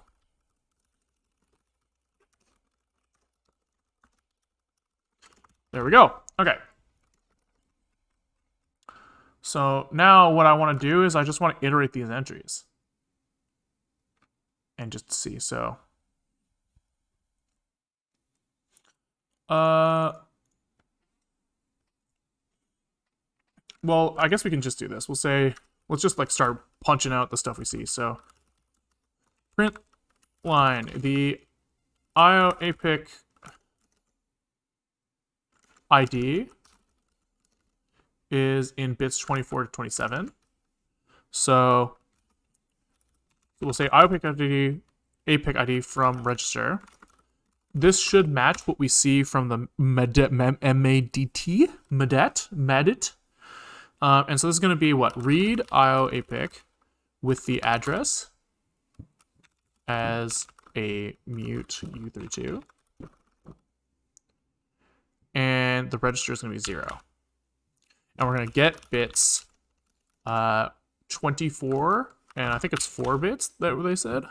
There we go. Okay. So now what I want to do is I just want to iterate these entries and just see. So well, I guess we can just do this. We'll say, let's just like start punching out the stuff we see. So print line, the IOAPIC ID is in bits 24 to 27. So we'll say IOAPIC ID from register. This should match what we see from the MADT. And so this is going to be what? Read IOAPIC with the address as a mute U32. And the register is going to be 0. And we're going to get bits 24, and I think it's 4 bits that they said.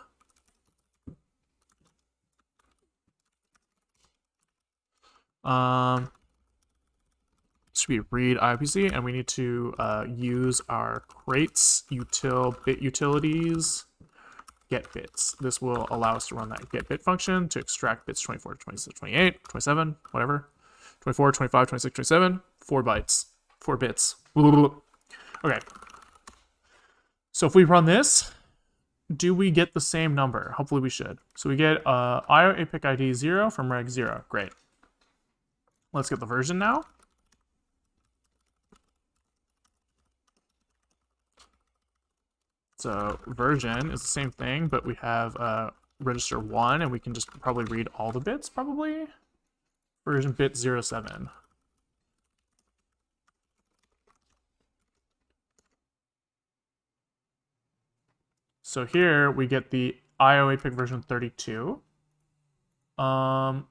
Should be read IPC, and we need to use our crates bit utilities get bits. This will allow us to run that get bit function to extract bits 24 to 26, 28, 27, whatever. 24, 25, 26, 27, 4 bytes, 4 bits. Okay. So if we run this, do we get the same number? Hopefully we should. So we get IOAPIC ID 0 from reg 0. Great. Let's get the version now. So version is the same thing, but we have register 1, and we can just probably read all the bits, probably. Version bit 07. So here we get the IOAPIC version 32. Oh,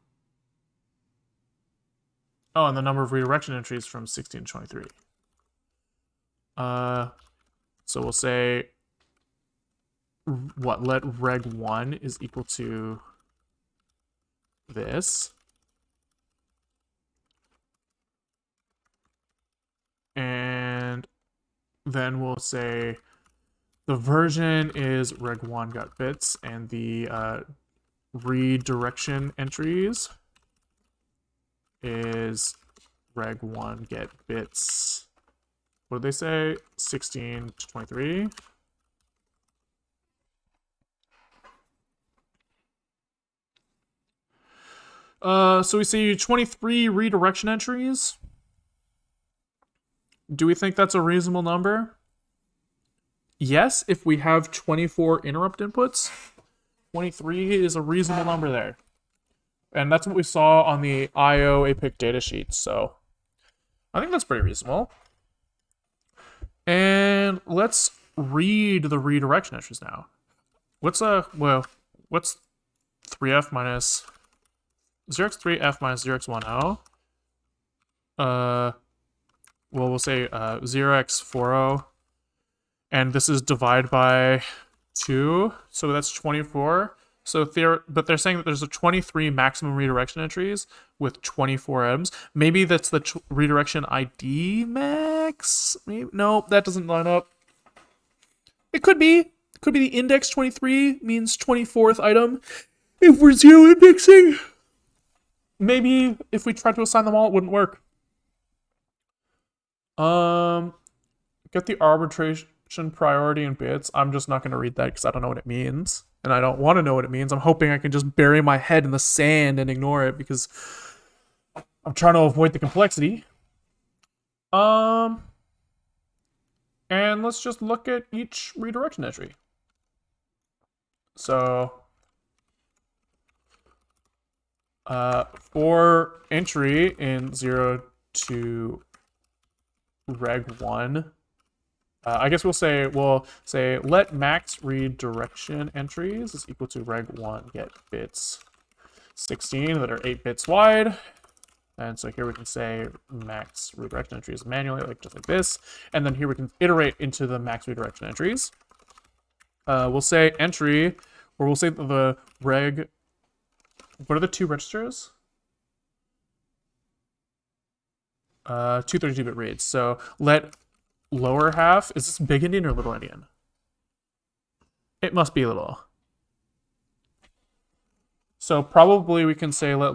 and the number of redirection entries from 16 to 23. So we'll say what, let reg 1 is equal to this. And then we'll say the version is reg 1 got bits, and the redirection entries is reg 1 get bits. What did they say? 16 to 23. So we see 23 redirection entries. Do we think that's a reasonable number? Yes, if we have 24 interrupt inputs. 23 is a reasonable number there. And that's what we saw on the IOAPIC datasheet, so I think that's pretty reasonable. And let's read the redirection entries now. What's 3f minus 0x3f minus 0x10? Well, we'll say 0x40, and this is divide by 2, so that's 24. So but they're saying that there's a 23 maximum redirection entries with 24 items. Maybe that's the redirection ID max? Maybe? No, that doesn't line up. It could be. It could be the index 23 means 24th item. If we're zero indexing, maybe if we tried to assign them all, it wouldn't work. Get the arbitration priority in bits. I'm just not going to read that because I don't know what it means. And I don't want to know what it means. I'm hoping I can just bury my head in the sand and ignore it because I'm trying to avoid the complexity. And let's just look at each redirection entry. So for entry in 0 to reg 1, I guess we'll say let max redirection entries is equal to reg 1 get bits 16 that are 8 bits wide. And so here we can say max redirection entries manually, just like this. And then here we can iterate into the max redirection entries. We'll say entry, or we'll say the reg, what are the two registers? 2 32-bit reads. So let lower half, is this big endian or little endian? It must be little. So probably we can say let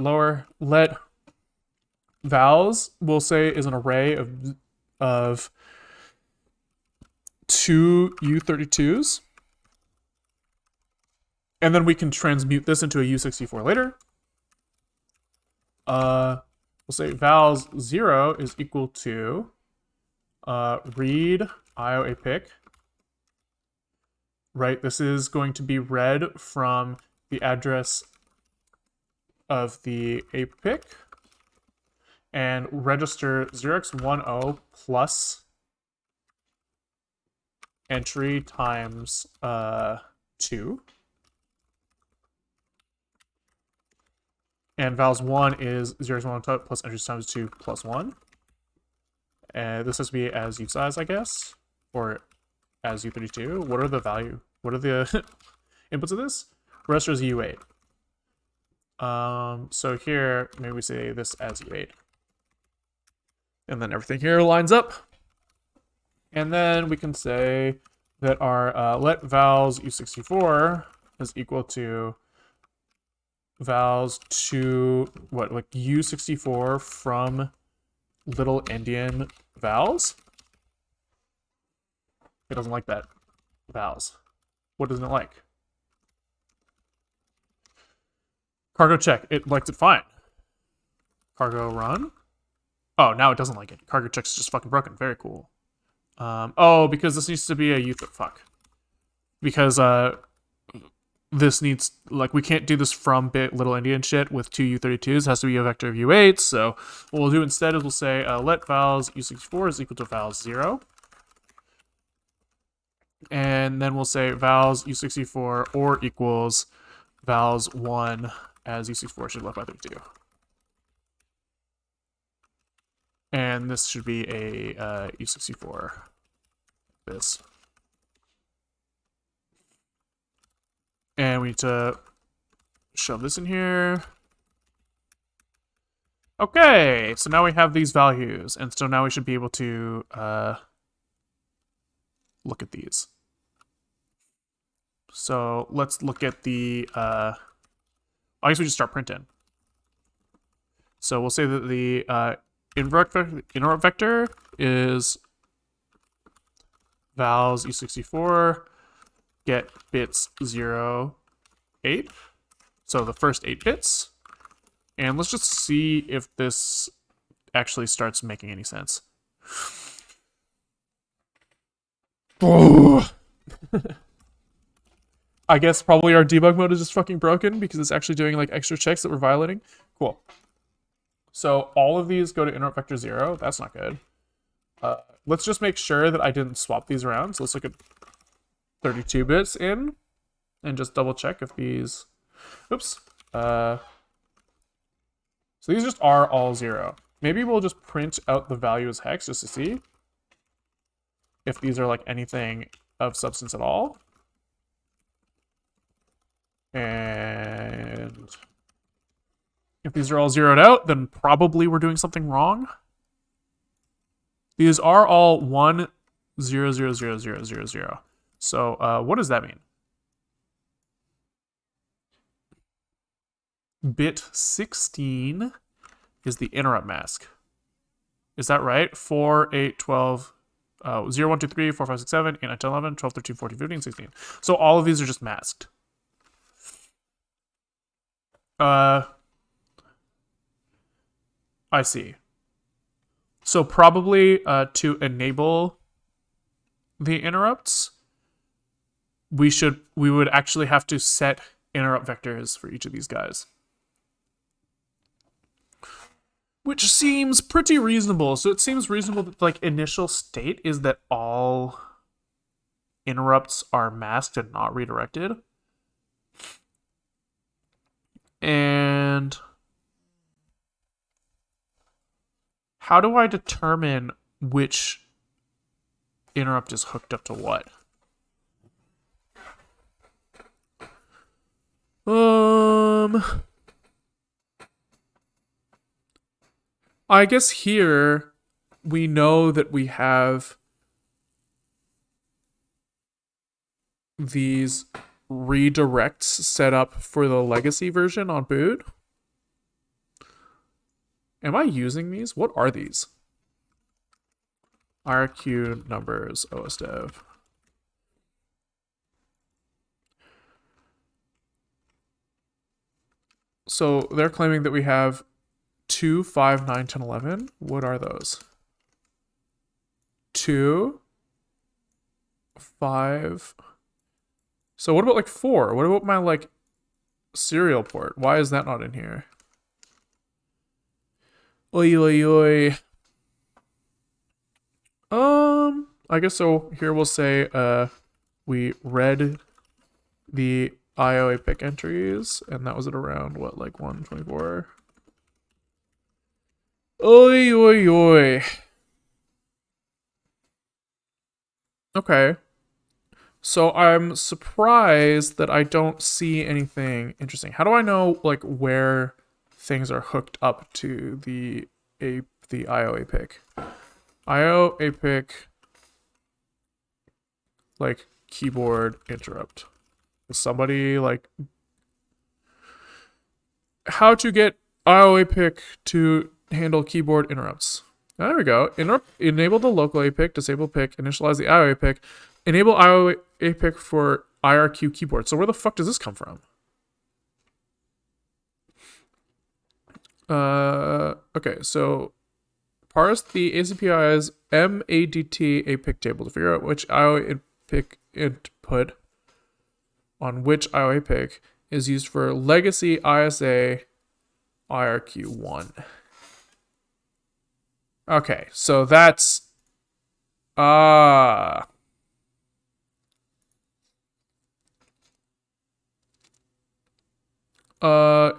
vals, we'll say, is an array of 2 U32s. And then we can transmute this into a U64 later. We'll say vals 0 is equal to read IOAPIC. Right, this is going to be read from the address of the APIC. And register 0x10 plus entry times 2. And vals 1 is 0x1 plus entries times 2 plus 1. And this has to be as U size, I guess, or as U32. What are the value? What are the inputs of this? Register is U8. So here, maybe we say this as U8. And then everything here lines up. And then we can say that our let vals U64 is equal to vals to what, like U64 from little endian vals? It doesn't like that. Vals. What doesn't it like? Cargo check. It likes it fine. Cargo run. Oh, now it doesn't like it. Cargo check's just fucking broken. Very cool. Oh, because this needs to be a fuck. Because this needs, like, we can't do this from bit little endian shit with two U32s. It has to be a vector of U8. So what we'll do instead is we'll say let vals U64 is equal to vals 0. And then we'll say vals U64 or equals vals 1 as U64 should be left by 32. And this should be a U64. This. And we need to shove this in here. Okay, so now we have these values. And so now we should be able to look at these. So let's look at the, I guess we just start printing. So we'll say that the interrupt vector is vals U64 get bits 0, 8. So the first 8 bits. And let's just see if this actually starts making any sense. Oh. I guess probably our debug mode is just fucking broken because it's actually doing like extra checks that we're violating. Cool. So all of these go to interrupt vector 0. That's not good. Let's just make sure that I didn't swap these around. So let's look at 32 bits in and just double check if these, oops. So these just are all 0. Maybe we'll just print out the value as hex just to see if these are like anything of substance at all. And if these are all zeroed out, then probably we're doing something wrong. These are all 1, 0, 0, 0, 0, 0, 0. So what does that mean? Bit 16 is the interrupt mask. Is that right? 4, 8, 12, 0, 1, 2, 3, 4, 5, 6, 7, 8, 9, 10, 11, 12, 13, 14, 15, 16. So all of these are just masked. I see. So probably to enable the interrupts, we would actually have to set interrupt vectors for each of these guys. Which seems pretty reasonable. So it seems reasonable that like initial state is that all interrupts are masked and not redirected. And how do I determine which interrupt is hooked up to what? I guess here we know that we have these redirects set up for the legacy version on boot. Am I using these? What are these? RQ numbers, OSDev. So they're claiming that we have 2, 5, 9, 10, 11. What are those? 2, 5. So what about like 4? What about my like serial port? Why is that not in here? Oi, oi, oi. I guess so. Here we'll say we read the IOAPIC entries, and that was at around what, like 124. Oi, oi, oi. Okay. So I'm surprised that I don't see anything interesting. How do I know like where things are hooked up to the IOAPIC? IOAPIC like keyboard interrupt. Is somebody like how to get IOAPIC to handle keyboard interrupts. There we go. Enable the local APIC, disable PIC, initialize the IOAPIC, enable IOAPIC for IRQ keyboard. So where the fuck does this come from? Okay, so parse the ACPI's MADT APIC table to figure out which IOAPIC input on which IOAPIC is used for legacy ISA IRQ1. Okay, so that's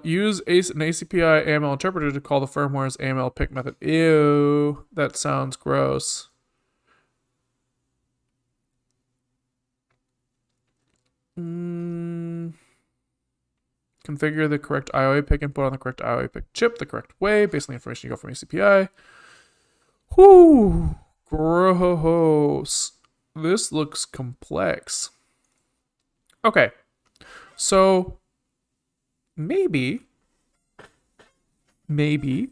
use an ACPI AML interpreter to call the firmware's AML pick method. Ew, that sounds gross. Configure the correct IOAPIC input on the correct IOAPIC chip the correct way based on the information you got from ACPI. Whoo, gross. This looks complex. Okay, so maybe we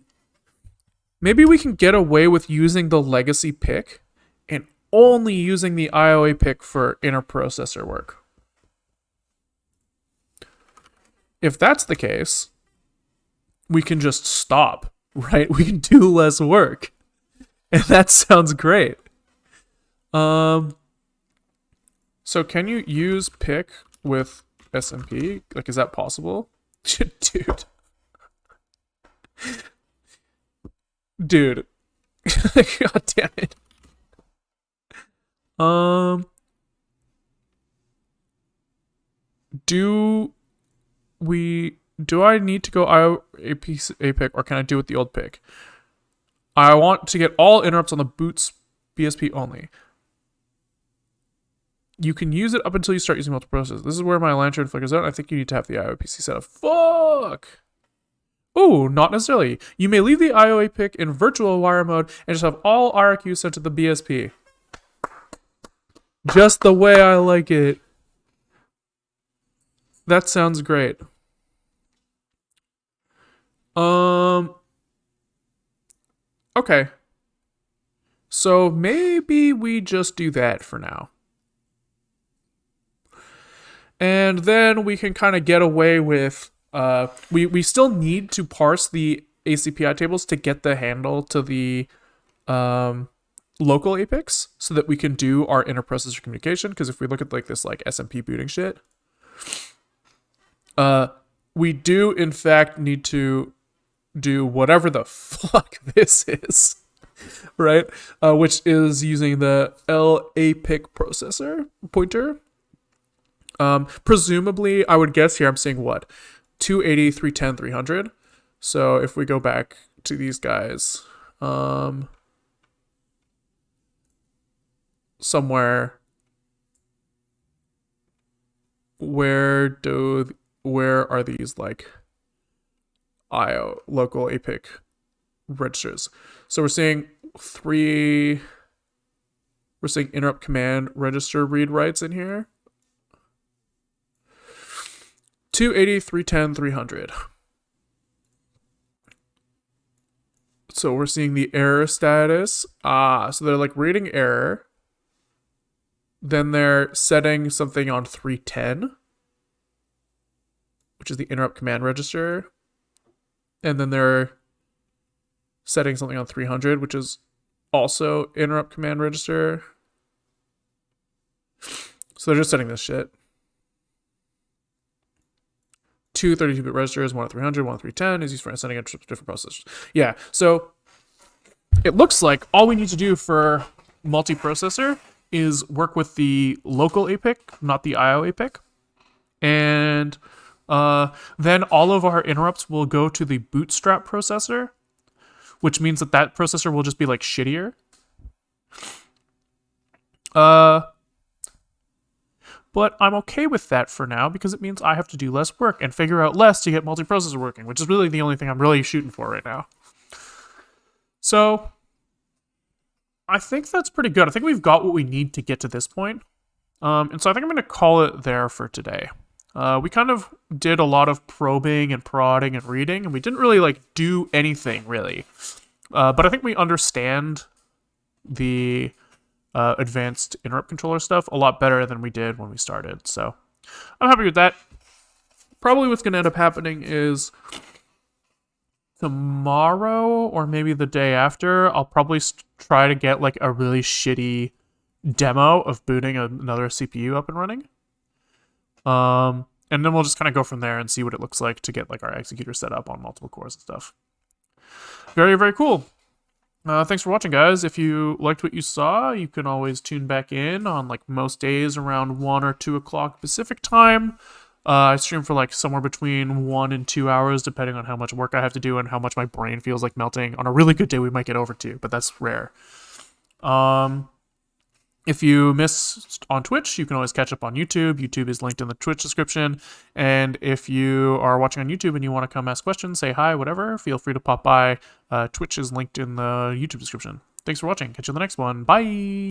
can get away with using the legacy PIC and only using the IOAPIC for interprocessor work. If that's the case, we can just stop, right? We can do less work. And that sounds great. So can you use PIC with SMP? Like, is that possible? Dude. God damn it. Do I need to go APIC or can I do it with the old PIC? I want to get all interrupts on the boot's BSP only. You can use it up until you start using multiple processes. This is where my lantern flickers out. I think you need to have the IOPC set up. Fuck! Oh, not necessarily. You may leave the IOAPIC in virtual wire mode and just have all IRQs sent to the BSP. Just the way I like it. That sounds great. Okay. So maybe we just do that for now. And then we can kind of get away with, we still need to parse the ACPI tables to get the handle to the local APICs so that we can do our interprocessor communication. Because if we look at like this like SMP booting shit, we do in fact need to do whatever the fuck this is, right? Which is using the LAPIC processor pointer. Presumably, I would guess here I'm seeing what? 280, 310, 300. So if we go back to these guys, somewhere, where are these like IO local APIC registers? So we're seeing interrupt command register read writes in here. 280, 310, 300. So we're seeing the error status. So they're like reading error. Then they're setting something on 310, which is the interrupt command register. And then they're setting something on 300, which is also interrupt command register. So they're just setting this shit. 2 32-bit registers, 1 at 300, 1 at 310 is used for sending interrupts to different processors. Yeah, so it looks like all we need to do for multiprocessor is work with the local APIC, not the IO APIC. And then all of our interrupts will go to the bootstrap processor, which means that processor will just be like shittier. But I'm okay with that for now because it means I have to do less work and figure out less to get multiprocessor working, which is really the only thing I'm really shooting for right now. So I think that's pretty good. I think we've got what we need to get to this point. And so I think I'm going to call it there for today. We kind of did a lot of probing and prodding and reading, and we didn't really like do anything really. But I think we understand the advanced interrupt controller stuff a lot better than we did when we started. So I'm happy with that. Probably what's going to end up happening is tomorrow or maybe the day after, I'll probably try to get like a really shitty demo of booting another CPU up and running. And then we'll just kind of go from there and see what it looks like to get like our executor set up on multiple cores and stuff. Very, very cool. Thanks for watching, guys. If you liked what you saw, you can always tune back in on like most days around 1 or 2 o'clock Pacific time. I stream for like somewhere between 1 and 2 hours, depending on how much work I have to do and how much my brain feels like melting. On a really good day, we might get over 2, but that's rare. If you miss on Twitch, you can always catch up on YouTube. YouTube is linked in the Twitch description. And if you are watching on YouTube and you want to come ask questions, say hi, whatever, feel free to pop by. Twitch is linked in the YouTube description. Thanks for watching. Catch you in the next one. Bye!